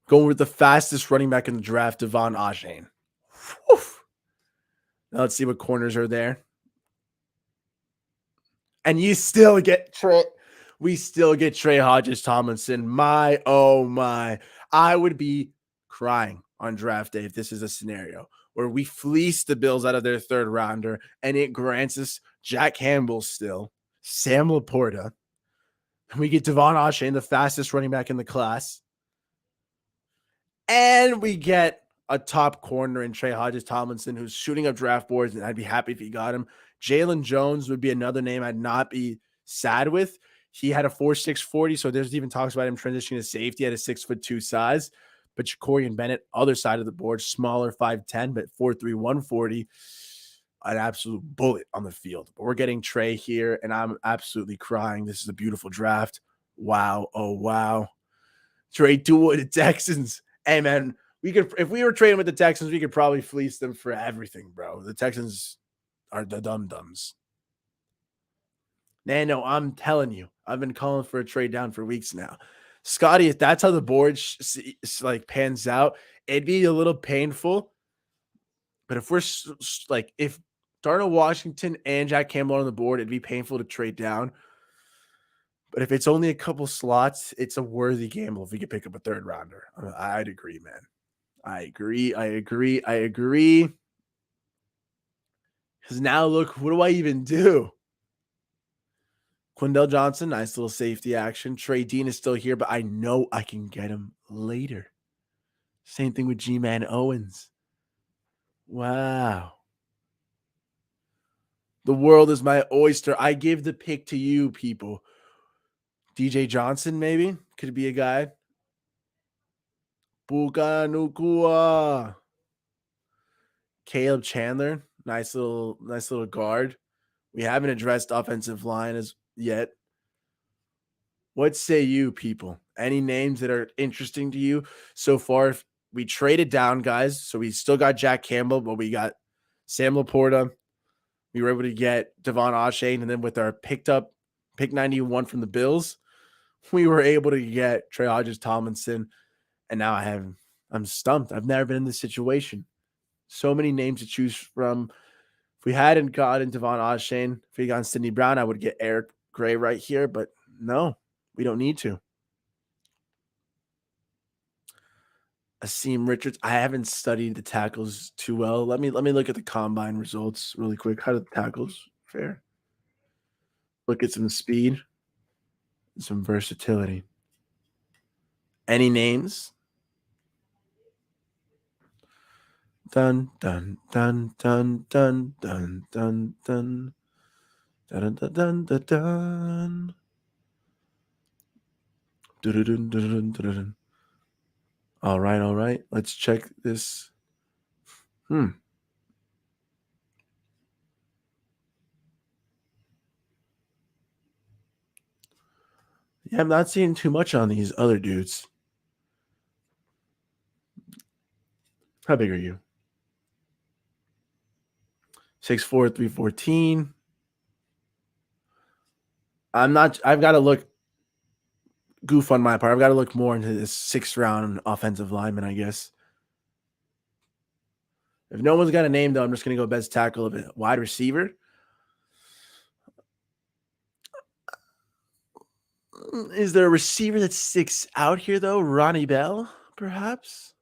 Going with the fastest running back in the draft, Devon Achane. Now let's see what corners are there. And you still get Trey. We still get Trey Hodges-Tomlinson. My, oh my. I would be crying on draft day if this is a scenario where we fleece the Bills out of their third rounder and it grants us Jack Campbell still, Sam Laporta, and we get Devon Achane, the fastest running back in the class, and we get a top corner in Trey Hodges-Tomlinson who's shooting up draft boards, and I'd be happy if he got him. Jalen Jones would be another name I'd not be sad with. He had a 4.6 40, so there's even talks about him transitioning to safety at a 6'2" size. But Jacorian Bennett, other side of the board, smaller, 5'10", but 4'3", 140. An absolute bullet on the field. But we're getting Trey here, and I'm absolutely crying. This is a beautiful draft. Wow. Oh, wow. Trade to the Texans. Hey, man, we could, if we were trading with the Texans, we could probably fleece them for everything, bro. The Texans are the dum-dums. Nando, I'm telling you, I've been calling for a trade down for weeks now. Scotty, if that's how the board like pans out, it'd be a little painful. But if we're like, if Darnell Washington and Jack Campbell are on the board, it'd be painful to trade down. But if it's only a couple slots, it's a worthy gamble if we could pick up a third rounder. I'd agree, man. I agree. Because now look, what do I even do? Quindell Johnson, nice little safety action. Trey Dean is still here, but I know I can get him later. Same thing with G-Man Owens. Wow. The world is my oyster. I give the pick to you, people. DJ Johnson, maybe? Could be a guy. Buka Nukua. Caleb Chandler. Nice little guard. We haven't addressed offensive line as yet. What say you, people? Any names that are interesting to you so far? If we traded down, guys, so we still got Jack Campbell, but we got Sam Laporta. We were able to get Devon Achane, and then with our pick 91 from the Bills, we were able to get Trey Hodges Tomlinson. And now I'm stumped. I've never been in this situation. So many names to choose from. If we hadn't gotten Devon Achane, if we gotten Sidney Brown, I would get Eric Gray right here, but no, we don't need to. Asim Richards. I haven't studied the tackles too well. Let me look at the combine results really quick. How did the tackles fare? Look at some speed, some versatility. Any names? Dun dun dun dun dun dun dun dun dun dun dun dun dun. Dun, dun, dun, dun, dun. All right. Let's check this. Yeah, I'm not seeing too much on these other dudes. How big are you? 6'4", 314. I've got to look goof on my part. I've got to look more into this 6th round offensive lineman, I guess. If no one's got a name, though, I'm just going to go best tackle of it. Wide receiver. Is there a receiver that sticks out here, though? Ronnie Bell, perhaps?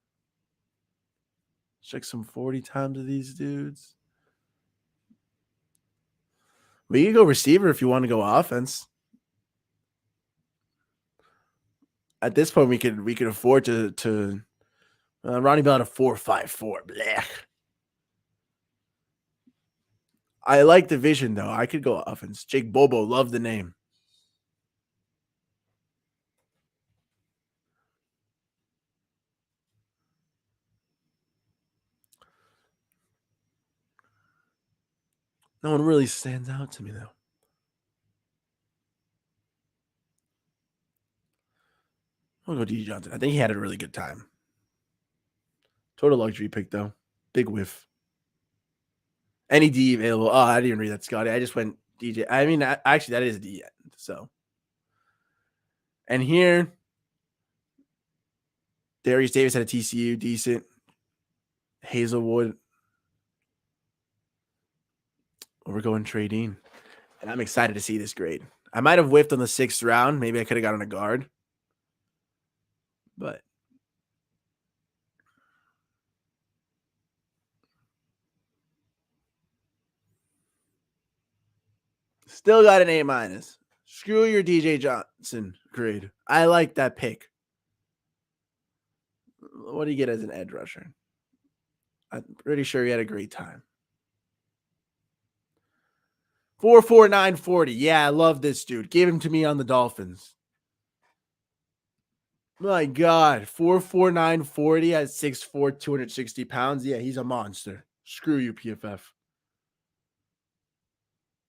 Check some 40 times of these dudes. We can go receiver if you want to go offense. At this point, we could afford to Ronnie Bell at a 4.54. Blech. I like the vision though. I could go offense. Jake Bobo, love the name. No one really stands out to me though. I'll go D. Johnson. I think he had a really good time. Total luxury pick though. Big whiff. Any D available? Oh, I didn't even read that, Scotty. I just went DJ. I mean, actually, that is a D. So, and here, Darius Davis had a TCU, decent. Hazelwood. We're going trading, and I'm excited to see this grade. I might have whiffed on the 6th round. Maybe I could have gotten a guard, but still got an A-. Screw your DJ Johnson grade. I like that pick. What do you get as an edge rusher? I'm pretty sure he had a great time. 4.4940. Yeah, I love this dude. Give him to me on the Dolphins. My God. 4.4940 at 6'4", 260 pounds. Yeah, he's a monster. Screw you, PFF.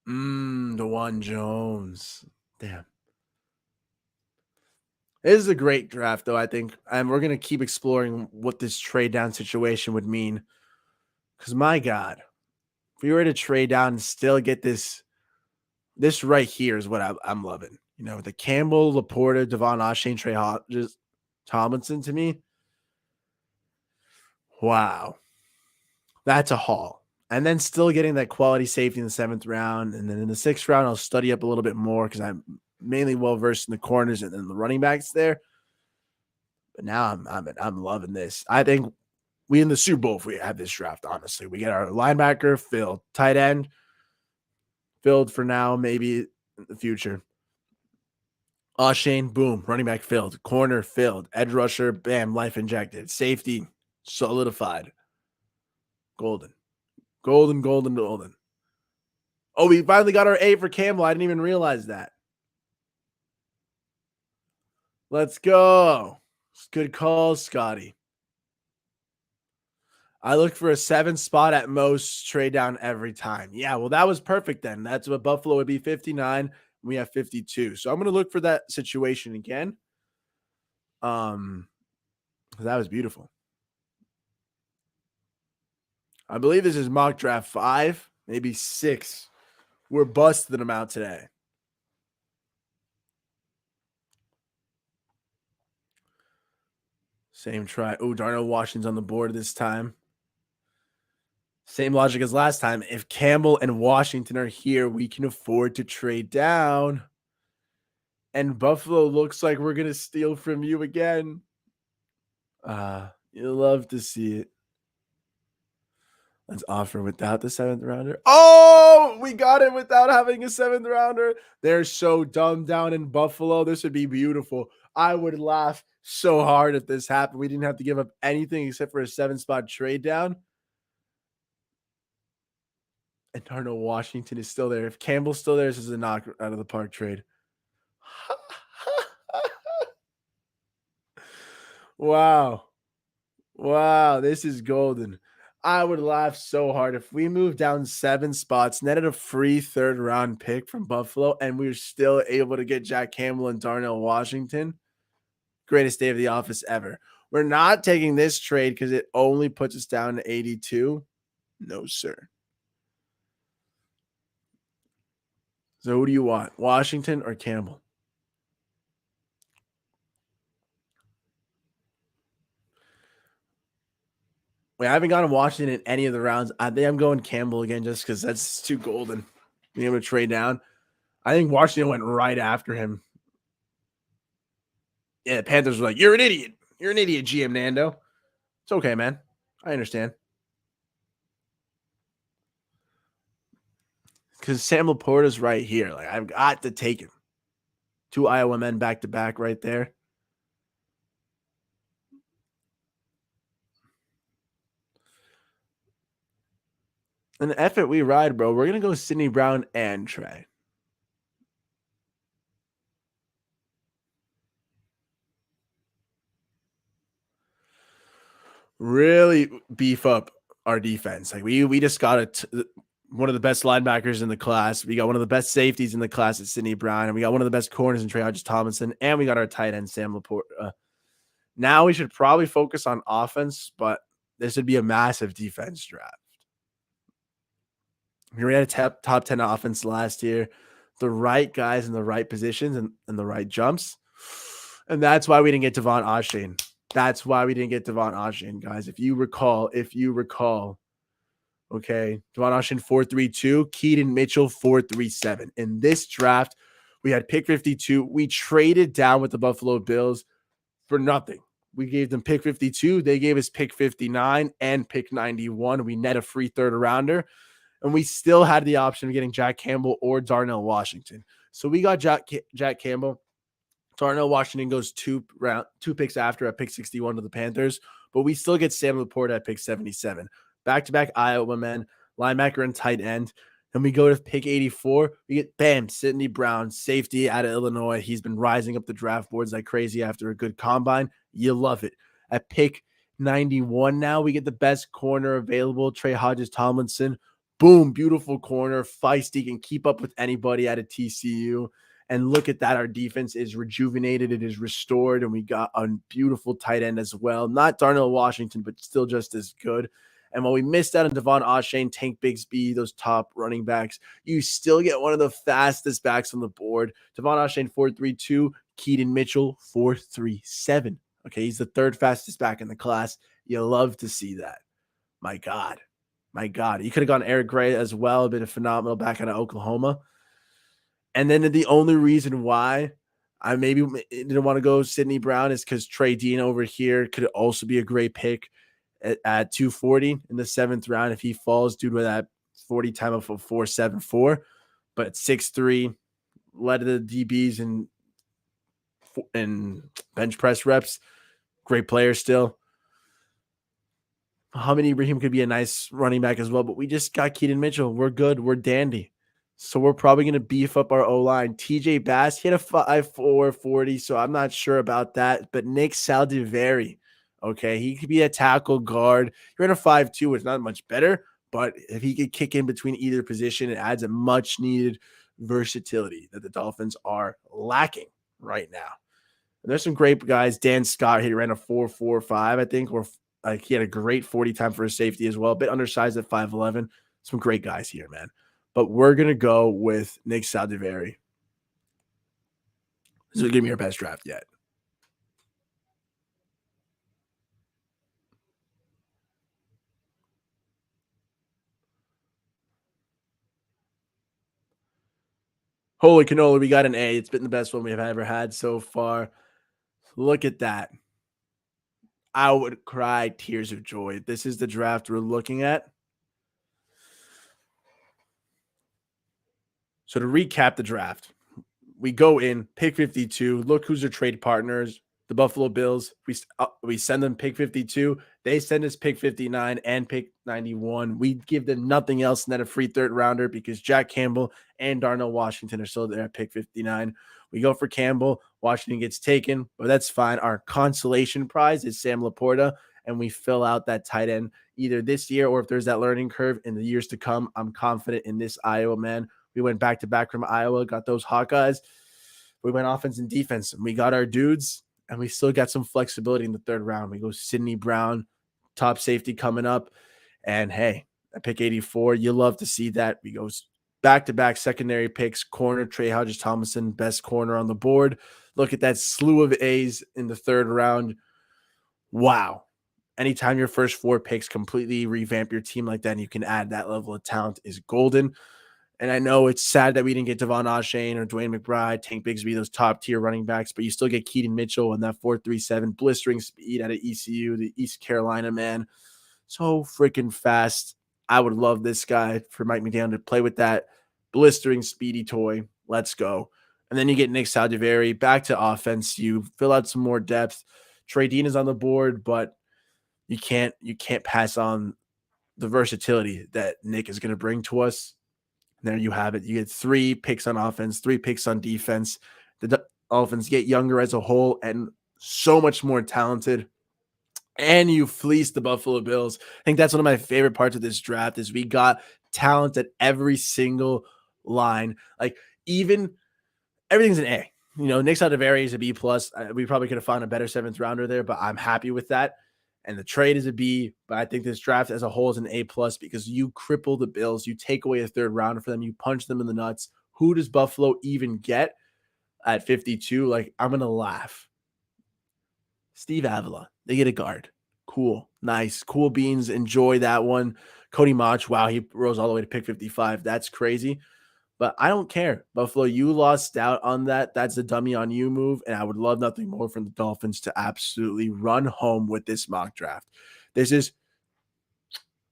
DeJuan Jones. Damn. This is a great draft, though, I think. And we're going to keep exploring what this trade down situation would mean. Because, my God, if we were to trade down and still get this right here is what I'm loving. You know, the Campbell, Laporta, Devon Achane, Trey Hodges, Tomlinson to me. Wow. That's a haul. And then still getting that quality safety in the 7th round. And then in the 6th round, I'll study up a little bit more because I'm mainly well-versed in the corners and then the running backs there. But now I'm loving this. I think we in the Super Bowl if we have this draft, honestly. We get our linebacker filled, tight end filled for now, maybe in the future. Shane, boom, running back filled, corner filled, edge rusher, bam, life injected, safety solidified. Golden. Oh, we finally got our A for Campbell. I didn't even realize that. Let's go. Good call, Scotty. I look for a 7 spot at most, trade down every time. Yeah, well, that was perfect then. That's what Buffalo would be 59. We have 52. So I'm going to look for that situation again. That was beautiful. I believe this is mock draft 5, maybe 6. We're busting them out today. Same try. Oh, Darnell Washington's on the board this time. Same logic as last time. If Campbell and Washington are here, we can afford to trade down. And Buffalo looks like we're going to steal from you again. You'll love to see it. Let's offer without the 7th rounder. Oh, we got it without having a 7th rounder. They're so dumbed down in Buffalo. This would be beautiful. I would laugh so hard if this happened. We didn't have to give up anything except for a 7-spot trade down. And Darnell Washington is still there. If Campbell's still there, this is a knock out of the park trade. Wow. Wow, this is golden. I would laugh so hard if we moved down 7 spots, netted a free 3rd round pick from Buffalo, and we were still able to get Jack Campbell and Darnell Washington. Greatest day of the office ever. We're not taking this trade because it only puts us down to 82. No, sir. So who do you want, Washington or Campbell? I haven't gotten Washington in any of the rounds. I think I'm going Campbell again just because that's too golden. Being able to trade down. I think Washington went right after him. Yeah, the Panthers were like, "You're an idiot. You're an idiot, GM Nando." It's okay, man. I understand. Because Sam Laporta's right here. Like, I've got to take him. 2 Iowa men back to back right there. And the F it, we ride, bro. We're going to go Sidney Brown and Trey. Really beef up our defense. Like we just got one of the best linebackers in the class. We got one of the best safeties in the class at Sidney Brown, and we got one of the best corners in Trey Hodges-Tomlinson, and we got our tight end Sam Laporta. Now we should probably focus on offense, but this would be a massive defense draft. We had a top 10 offense last year, the right guys in the right positions and the right jumps. And that's why we didn't get Devon Achane. That's why we didn't get Devon Achane, guys. If you recall, okay, Devon Achane 4.32, Keaton Mitchell 4.37. In this draft, we had pick 52. We traded down with the Buffalo Bills for nothing. We gave them pick 52. They gave us pick 59 and pick 91. We net a free 3rd rounder, and we still had the option of getting Jack Campbell or Darnell Washington. So we got Jack Campbell. Darnell Washington goes 2 picks after at pick 61 to the Panthers, but we still get Sam Laporta at pick 77. Back-to-back Iowa men, linebacker and tight end. Then we go to pick 84. We get, bam, Sidney Brown, safety out of Illinois. He's been rising up the draft boards like crazy after a good combine. You love it. At pick 91 now, we get the best corner available, Trey Hodges-Tomlinson. Boom, beautiful corner, feisty, can keep up with anybody at a TCU. And look at that. Our defense is rejuvenated. It is restored. And we got a beautiful tight end as well. Not Darnell Washington, but still just as good. And while we missed out on Devon Achane, Tank Bigsby, those top running backs, you still get one of the fastest backs on the board. Devon Achane, 4.32. Keaton Mitchell, 4.37. Okay, he's the 3rd fastest back in the class. You love to see that. My God. You could have gone Eric Gray as well. Been a phenomenal back out of Oklahoma. And then the only reason why I maybe didn't want to go Sidney Brown is because Trey Dean over here could also be a great pick at 240 in the 7th round if he falls due to that 40 time of a 4.74. But 6'3", led the DBs and bench press reps. Great player still. Muhammad Ibrahim could be a nice running back as well, but we just got Keaton Mitchell. We're good. We're dandy. So we're probably going to beef up our O-line. TJ Bass, he had a 5.4 40, so I'm not sure about that. But Nick Saldiveri, Okay, he could be a tackle guard. You're in a 5-2, it's not much better, but if he could kick in between either position, it adds a much needed versatility that the Dolphins are lacking right now. And there's some great guys. Dan Scott, he ran a 4.45, I think, or like he had a great 40 time for a safety as well. A bit undersized at 5'11. Some great guys here, man. But we're gonna go with Nick Saldiveri. This is gonna give me your best draft yet. Holy cannoli, we got an A. It's been the best one we've ever had so far. Look at that. I would cry tears of joy. This is the draft we're looking at. So to recap the draft, we go in, pick 52. Look who's their trade partners. The Buffalo Bills. We send them pick 52. They send us pick 59 and pick 91. We give them nothing else than a free third rounder because Jack Campbell and Darnell Washington are still there at pick 59. We go for Campbell. Washington gets taken, but that's fine. Our consolation prize is Sam Laporta, and we fill out that tight end either this year or if there's that learning curve in the years to come. I'm confident in this Iowa man. We went back to back from Iowa, got those Hawkeyes. We went offense and defense, and we got our dudes, and we still got some flexibility in the third round. We go Sidney Brown, top safety coming up. And hey, at pick 84, you love to see that. We go back-to-back secondary picks, corner, Trey Hodges-Tomlinson, best corner on the board. Look at that slew of A's in the third round. Wow. Anytime your first four picks completely revamp your team like that and you can add that level of talent is golden. And I know it's sad that we didn't get Devon Achane or Dwayne McBride, Tank Bigsby, those top-tier running backs, but you still get Keaton Mitchell and that 4.37 blistering speed out of ECU, the East Carolina man. So freaking fast. I would love this guy for Mike McDaniel to play with that blistering speedy toy. Let's go. And then you get Nick Saldiveri back to offense. You fill out some more depth. Trey Dean is on the board, but you can't pass on the versatility that Nick is going to bring to us. There you have it. You get 3 picks on offense, 3 picks on defense. The Dolphins get younger as a whole and so much more talented. And you fleece the Buffalo Bills. I think that's one of my favorite parts of this draft is we got talent at every single line. Like even everything's an A. You know, Nick Saldiveri is a B plus. We probably could have found a better 7th rounder there, but I'm happy with that. And the trade is a B, but I think this draft as a whole is an A plus because you cripple the Bills. You take away a 3rd rounder for them. You punch them in the nuts. Who does Buffalo even get at 52? Like, I'm going to laugh. Steve Avila. They get a guard. Cool. Nice. Cool beans. Enjoy that one. Cody Mach. Wow, he rose all the way to pick 55. That's crazy. But I don't care. Buffalo, you lost out on that. That's a dummy on you move. And I would love nothing more from the Dolphins to absolutely run home with this mock draft. This is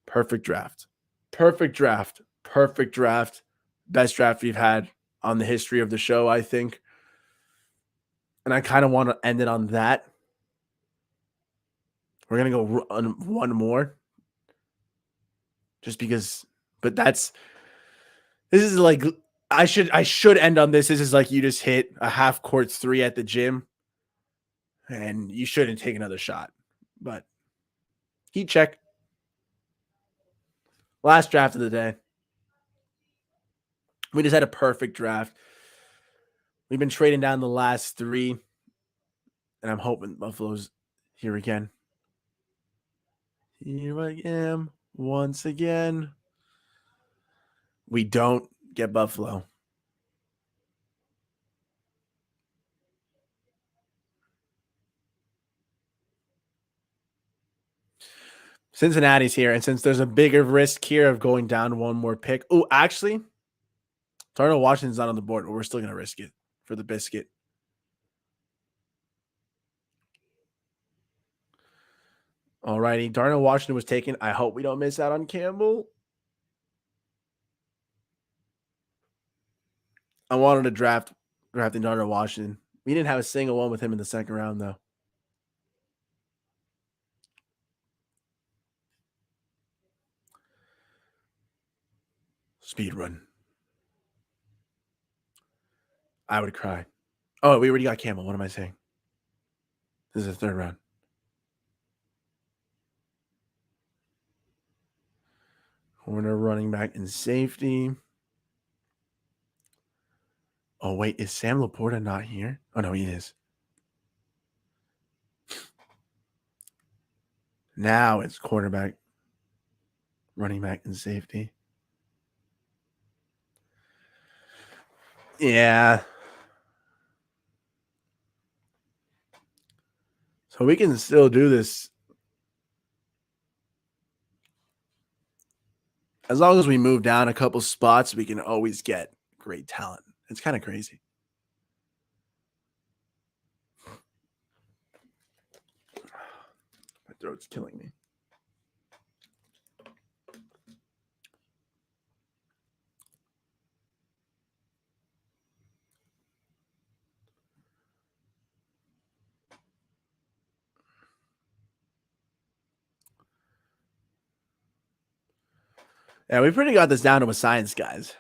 perfect draft. Perfect draft. Perfect draft. Best draft we've had on the history of the show, I think. And I kind of want to end it on that. We're going to go on one more. Just because, but this is like, I should end on this. This is like you just hit a half court 3 at the gym and you shouldn't take another shot. But heat check. Last draft of the day. We just had a perfect draft. We've been trading down the last 3. And I'm hoping Buffalo's here again. Here I am once again. We don't get Buffalo. Cincinnati's here, and since there's a bigger risk here of going down one more pick. Oh, actually, Darnell Washington's not on the board, but we're still going to risk it for the biscuit. All righty. Darnell Washington was taken. I hope we don't miss out on Campbell. I wanted to drafting Darnell Washington. We didn't have a single one with him in the 2nd round, though. Speed run. I would cry. Oh, we already got Campbell. What am I saying? This is the 3rd round. Corner, running back, and safety. Oh, wait. Is Sam Laporta not here? Oh, no, he is. Now it's quarterback, running back, and safety. Yeah. So we can still do this. As long as we move down a couple spots, we can always get great talent. It's kind of crazy. My throat's killing me. Yeah, we pretty got this down to a science, guys.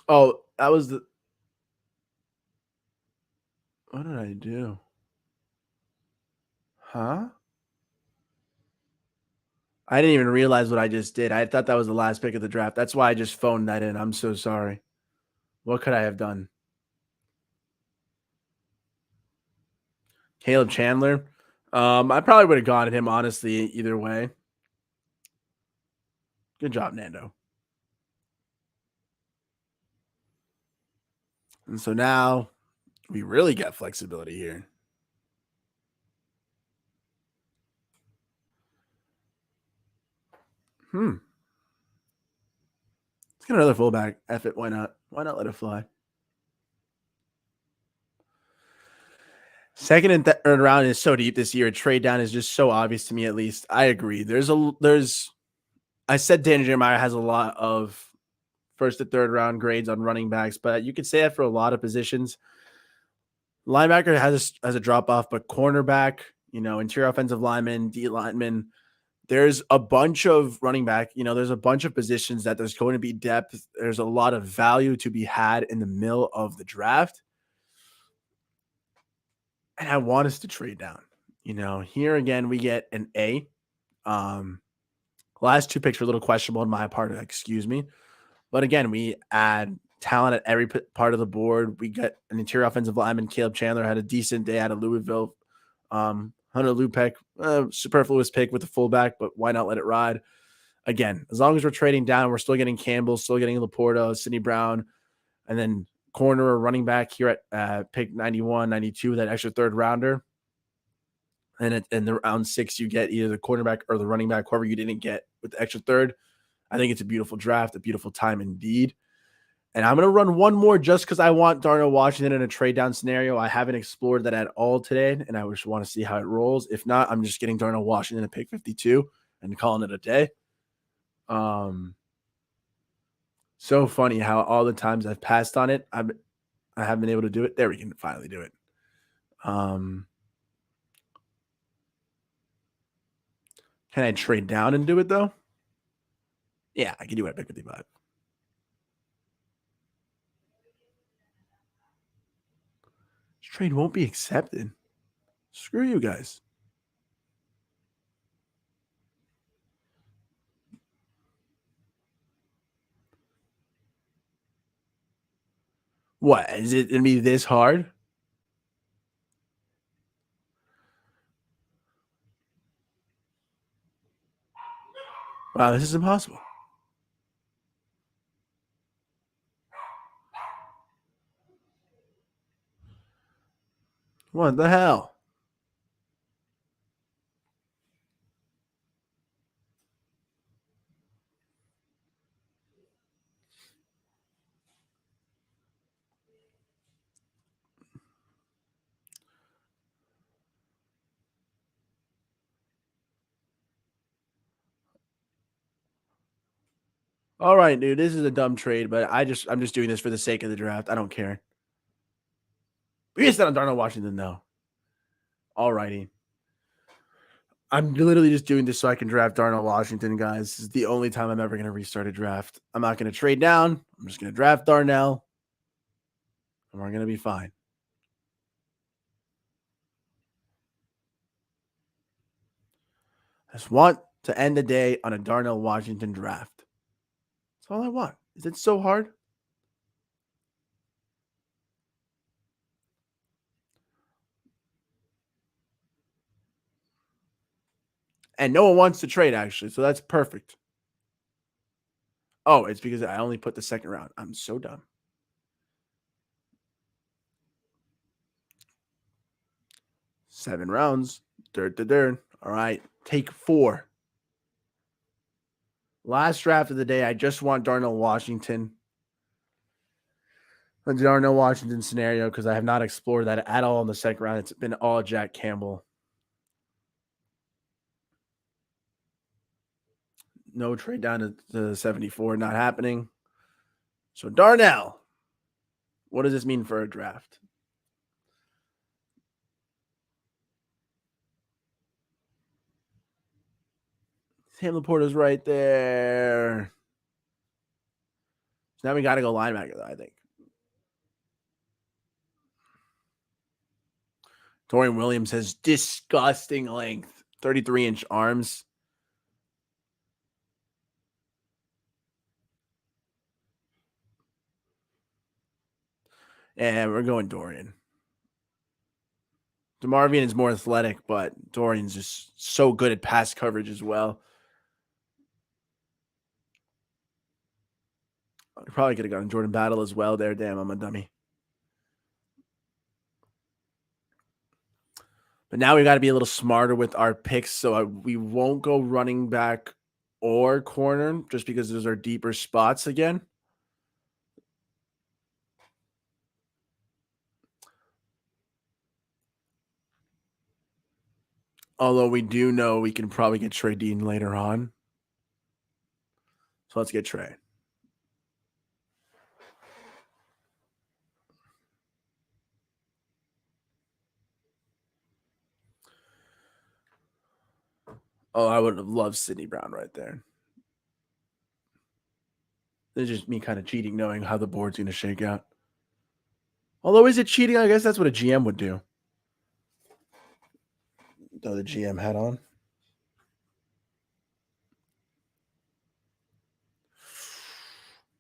Oh, that was the. What did I do? Huh? I didn't even realize what I just did. I thought that was the last pick of the draft. That's why I just phoned that in. I'm so sorry. What could I have done? Caleb Chandler. I probably would have gone at him, honestly, either way. Good job, Nando. And so now we really get flexibility here. Let's get another fullback. F it. Why not? Why not let it fly? Second and third round is so deep this year. A trade down is just so obvious to me, at least. I agree. I said Dan Jeremiah has a lot of first to third round grades on running backs, but you could say that for a lot of positions. Linebacker has a drop off, but cornerback, interior offensive lineman, D lineman, there's a bunch of running back, there's a bunch of positions that there's going to be depth. There's a lot of value to be had in the middle of the draft. And I want us to trade down. Here again, we get an A. Last two picks were a little questionable on my part, excuse me. But again, we add talent at every part of the board. We get an interior offensive lineman. Caleb Chandler had a decent day out of Louisville. Hunter Lupek, superfluous pick with the fullback, but why not let it ride? Again, as long as we're trading down, we're still getting Campbell, still getting Laporta, Sidney Brown, and then corner or running back here at pick 91, 92, that extra third rounder. And in the round 6, you get either the quarterback or the running back, whoever you didn't get with the extra third. I think it's a beautiful draft, a beautiful time indeed. And I'm going to run one more just because I want Darnell Washington in a trade down scenario. I haven't explored that at all today, and I just want to see how it rolls. If not, I'm just getting Darnell Washington at pick 52 and calling it a day. So funny how all the times I've passed on it, I haven't been able to do it. There, we can finally do it. Can I trade down and do it though? Yeah, I can do it at pick 55. This trade won't be accepted. Screw you guys. What? Is it going to be this hard? Wow, this is impossible. What the hell? All right, dude. This is a dumb trade, but I'm just doing this for the sake of the draft. I don't care. We just on Darnell Washington, though. All righty. I'm literally just doing this so I can draft Darnell Washington, guys. This is the only time I'm ever going to restart a draft. I'm not going to trade down. I'm just going to draft Darnell, and we're going to be fine. I just want to end the day on a Darnell Washington draft. That's all I want. Is it so hard? And no one wants to trade, actually, so that's perfect. Oh, it's because I only put the second round. I'm so dumb. 7 rounds. Dirt. All right, take 4. Last draft of the day. I just want Darnell Washington. The Darnell Washington scenario because I have not explored that at all in the second round. It's been all Jack Campbell. No trade down to 74, not happening. So Darnell, what does this mean for a draft? Sam Laporta's right there. So now we got to go linebacker, though, I think. Dorian Williams has disgusting length, 33-inch arms. And we're going Dorian. DeMarvion is more athletic, but Dorian's just so good at pass coverage as well. I probably could have gotten Jordan Battle as well there. Damn, I'm a dummy. But now we got to be a little smarter with our picks, so we won't go running back or corner just because those are deeper spots again. Although we do know we can probably get Trey Dean later on. So let's get Trey. Oh, I would have loved Sidney Brown right there. It's just me kind of cheating knowing how the board's going to shake out. Although, is it cheating? I guess that's what a GM would do. Throw the GM hat on.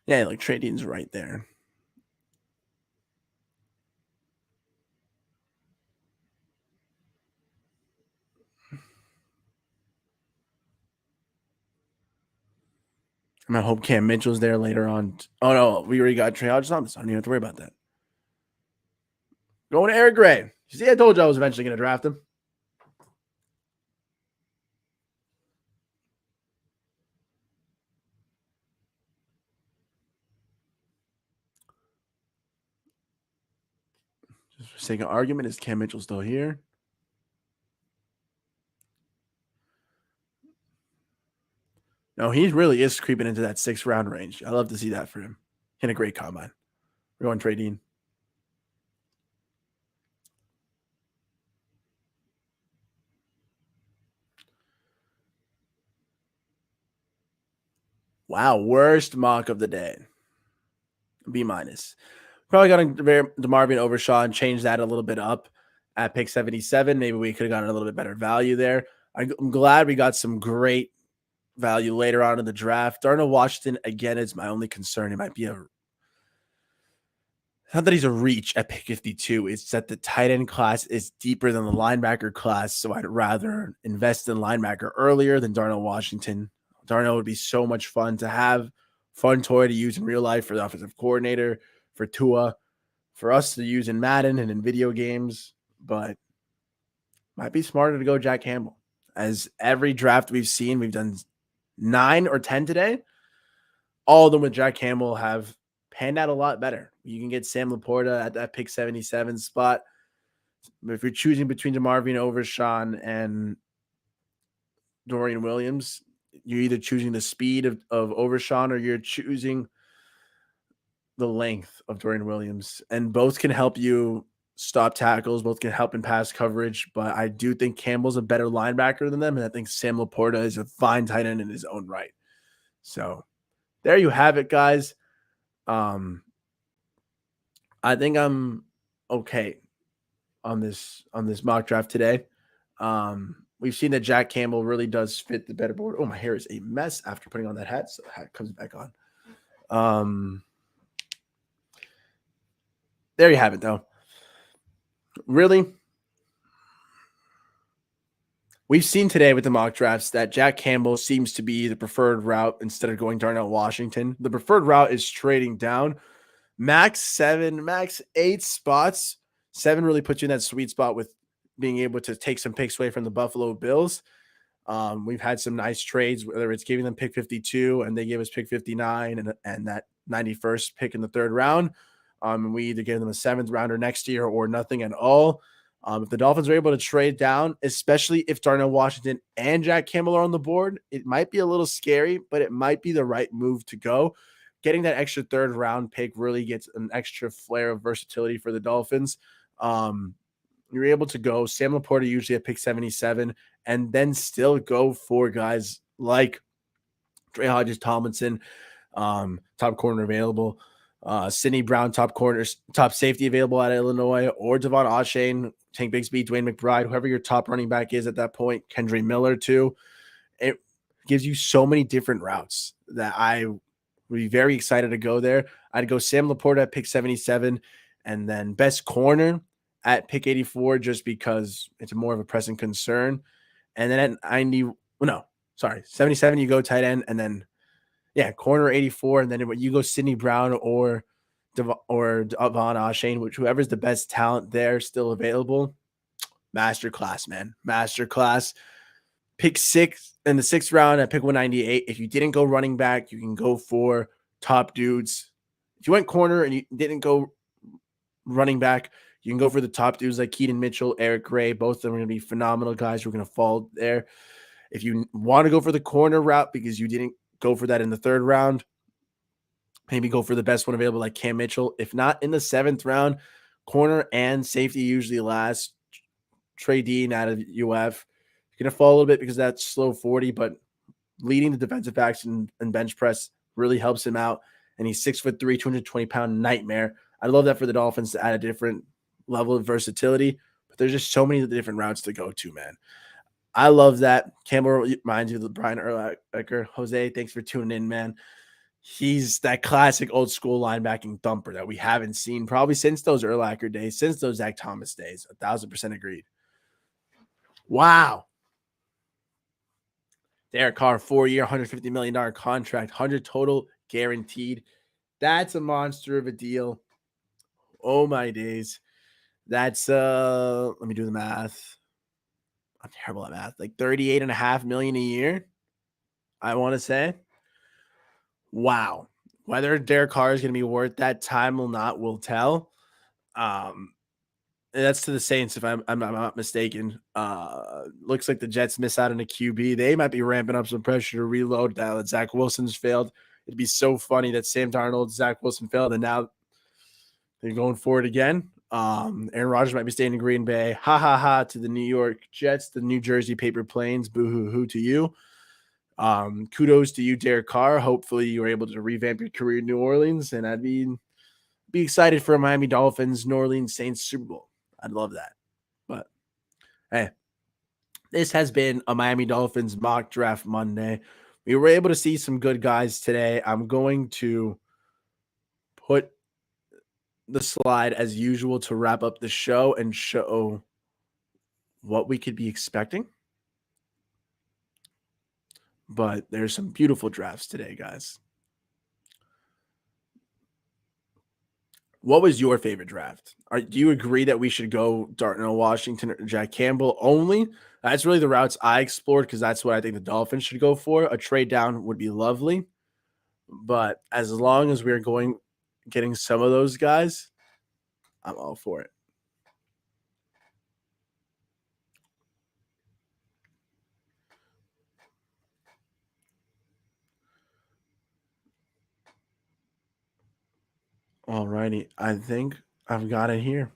Yeah, like Trey Dean's right there. I hope Cam Mitchell's there later on. Oh, no, we already got Trey Hodges-Thomas. I don't even have to worry about that. Going to Eric Gray. You see, I told you I was eventually going to draft him. Just for sake of argument, is Cam Mitchell still here? No, he really is creeping into that 6th round range. I love to see that for him. In a great combine. We're going Trey Dean. Wow, worst mock of the day. B-. Probably got DeMarvion Overshaw and changed that a little bit up at pick 77. Maybe we could have gotten a little bit better value there. I'm glad we got some great value later on in the draft. Darnell Washington, again, is my only concern. It might be not that he's a reach at pick 52. It's that the tight end class is deeper than the linebacker class. So I'd rather invest in linebacker earlier than Darnell Washington. Darnell would be so much fun to have, fun toy to use in real life for the offensive coordinator, for Tua, for us to use in Madden and in video games, but might be smarter to go Jack Campbell. As every draft we've seen, we've done 9 or 10 today. All of them with Jack Campbell have panned out a lot better. You can get Sam Laporta at that pick 77 spot. If you're choosing between DeMarvion Overshawn and Dorian Williams, you're either choosing the speed of Overshawn or you're choosing the length of Dorian Williams. And both can help you stop tackles, both can help in pass coverage. But I do think Campbell's a better linebacker than them, and I think Sam Laporta is a fine tight end in his own right. So there you have it, guys. I think I'm okay on this mock draft today. We've seen that Jack Campbell really does fit the better board. Oh, my hair is a mess after putting on that hat, so the hat comes back on. There you have it, though. Really, we've seen today with the mock drafts that Jack Campbell seems to be the preferred route instead of going Darnell Washington. The preferred route is trading down. Max 7, max 8 spots. 7 really puts you in that sweet spot with being able to take some picks away from the Buffalo Bills. We've had some nice trades, whether it's giving them pick 52 and they gave us pick 59 and that 91st pick in the third round. We either gave them a 7th rounder next year or nothing at all. If the Dolphins are able to trade down, especially if Darnell Washington and Jack Campbell are on the board, it might be a little scary, but it might be the right move to go. Getting that extra third round pick really gets an extra flare of versatility for the Dolphins. You're able to go Sam Laporta usually at pick 77 and then still go for guys like Dre Hodges Tomlinson, top corner available. Sidney Brown, top safety available at Illinois, or Devon Achane, Tank Bigsby, Dwayne McBride, whoever your top running back is at that point, Kendry Miller too. It gives you so many different routes that I would be very excited to go there. I'd go Sam Laporta at pick 77 and then best corner at pick 84 just because it's more of a pressing concern. And then at 77, you go tight end and then corner 84, and then you go Sidney Brown or Devon Achane, which whoever's the best talent there still available. Masterclass, man. Masterclass. Pick 6 in the 6th round at pick 198. If you didn't go running back, you can go for top dudes. If you went corner and you didn't go running back, you can go for the top dudes like Keaton Mitchell, Eric Gray. Both of them are going to be phenomenal guys who are going to fall there. If you want to go for the corner route because you didn't go for that in the 3rd round, maybe go for the best one available like Cam Mitchell. If not in the 7th round, corner and safety usually last. Trey Dean out of UF. You're going to fall a little bit because that's slow 40, but leading the defensive backs and bench press really helps him out. And he's 6'3", 220-pound nightmare. I love that for the Dolphins to add a different level of versatility, but there's just so many different routes to go to, man. I love that. Campbell reminds you of Brian Urlacher. Jose, thanks for tuning in, man. He's that classic old school linebacking thumper that we haven't seen probably since those Urlacher days, since those Zach Thomas days. 1,000% agreed. Wow. Derek Carr, 4-year, $150 million contract, 100 total guaranteed. That's a monster of a deal. Oh my days. That's let me do the math. I'm terrible at math. Like $38.5 million a year, I want to say. Wow. Whether Derek Carr is going to be worth that time will tell. That's to the Saints, if I'm not mistaken. Looks like the Jets miss out on a QB. They might be ramping up some pressure to reload now that Zach Wilson's failed. It'd be so funny that Sam Darnold, Zach Wilson failed, and now they're going for it again. Aaron Rodgers might be staying in Green Bay. Ha ha ha to the New York Jets, the New Jersey Paper Planes. Boo hoo hoo to you. Kudos to you, Derek Carr. Hopefully you were able to revamp your career in New Orleans, and I'd be excited for a Miami Dolphins, New Orleans Saints Super Bowl. I'd love that. But hey, this has been a Miami Dolphins Mock Draft Monday. We were able to see some good guys today. I'm going to put the slide as usual to wrap up the show and show what we could be expecting. But there's some beautiful drafts today, guys. What was your favorite draft? Do you agree that we should go Darnell Washington or Jack Campbell only? That's really the routes I explored because that's what I think the Dolphins should go for. A trade down would be lovely. But as long as we're getting some of those guys, I'm all for it. All righty. I think I've got it here.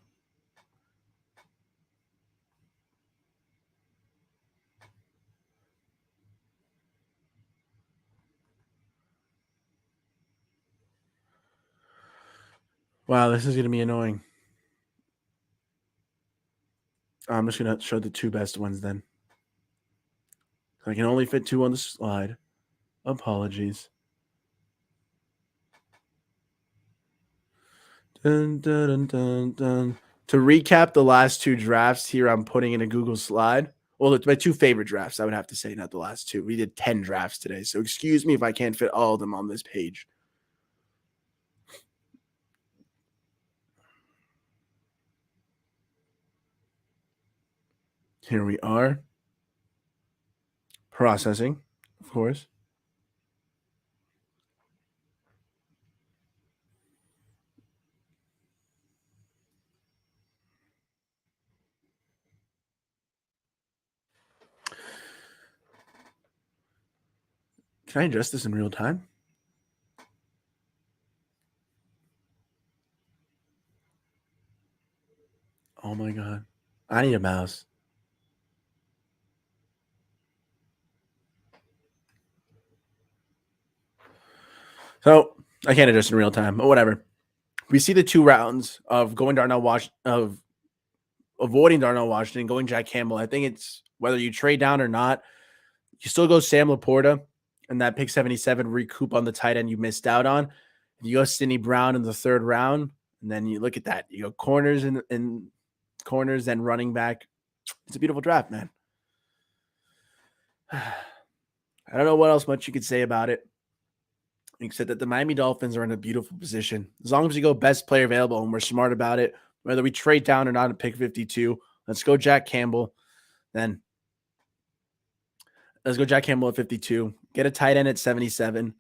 Wow, this is going to be annoying. I'm just going to show the two best ones then. I can only fit two on the slide. Apologies. Dun, dun, dun, dun, dun. To recap the last two drafts here, I'm putting in a Google slide. Well, it's my two favorite drafts, I would have to say, not the last two. We did 10 drafts today, so excuse me if I can't fit all of them on this page. Here we are. Processing, of course. Can I adjust this in real time? Oh my God. I need a mouse. So I can't adjust in real time, but whatever. We see the two rounds of going of avoiding Darnell Washington, going Jack Campbell. I think it's whether you trade down or not, you still go Sam Laporta and that pick 77 recoup on the tight end you missed out on. If you go Sidney Brown in the third round, and then you look at that. You go corners and corners and running back. It's a beautiful draft, man. I don't know what else much you could say about it, except that the Miami Dolphins are in a beautiful position. As long as we go best player available and we're smart about it, whether we trade down or not at pick 52, let's go Jack Campbell. Then let's go Jack Campbell at 52. Get a tight end at 77.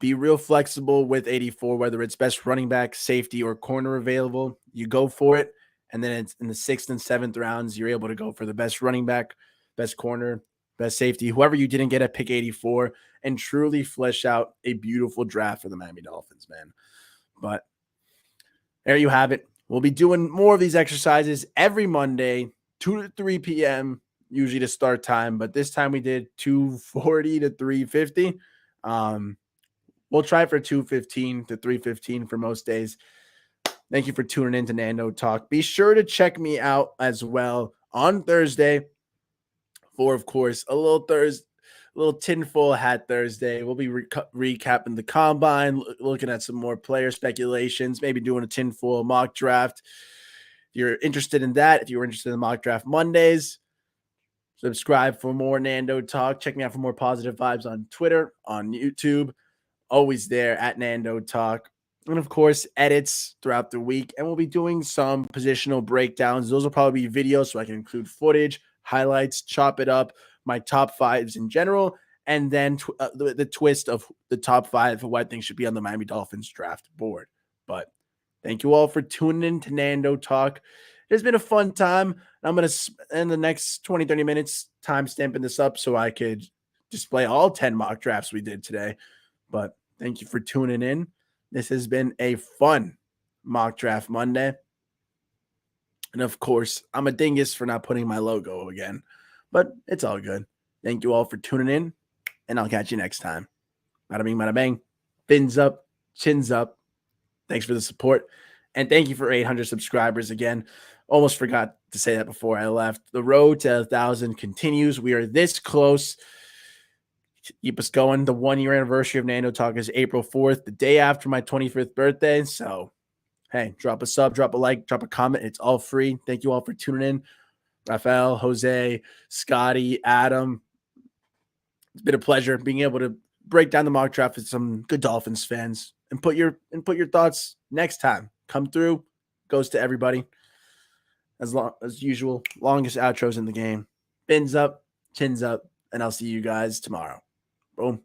Be real flexible with 84, whether it's best running back, safety, or corner available. You go for it. And then it's in the 6th and 7th rounds, you're able to go for the best running back, best corner, best safety, whoever you didn't get at pick 84, and truly flesh out a beautiful draft for the Miami Dolphins, man. But there you have it. We'll be doing more of these exercises every Monday, 2 to 3 p.m., usually to start time. But this time we did 2:40 to 3:50. We'll try for 2:15 to 3:15 for most days. Thank you for tuning in to Nando Talk. Be sure to check me out as well on Thursday for, of course, a little tinfoil hat Thursday. We'll be recapping the combine, looking at some more player speculations, maybe doing a tinfoil mock draft. If you're interested in that, if you're interested in mock draft Mondays, subscribe for more Nando Talk. Check me out for more positive vibes on Twitter, on YouTube. Always there at Nando Talk. And of course, edits throughout the week. And we'll be doing some positional breakdowns. Those will probably be videos so I can include footage, highlights, chop it up, my top fives in general, and then the twist of the top five of what I think should be on the Miami Dolphins draft board. But thank you all for tuning in to Nando Talk. It's been a fun time. I'm going to spend the next 20, 30 minutes time stamping this up so I could display all 10 mock drafts we did today. But thank you for tuning in. This has been a fun Mock Draft Monday. And of course, I'm a dingus for not putting my logo again, but it's all good. Thank you all for tuning in, and I'll catch you next time. Bada bing, bada bang. Fins up, chins up. Thanks for the support. And thank you for 800 subscribers again. Almost forgot to say that before I left. The road to 1,000 continues. We are this close. Keep us going. The 1-year anniversary of Nando Talk is April 4th, the day after my 25th birthday. So, hey, drop a sub, drop a like, drop a comment. It's all free. Thank you all for tuning in. Rafael, Jose, Scotty, Adam. It's been a pleasure being able to break down the mock draft with some good Dolphins fans and put your thoughts next time. Come through. Goes to everybody. As usual, longest outros in the game. Fins up, chins up, and I'll see you guys tomorrow. Boom.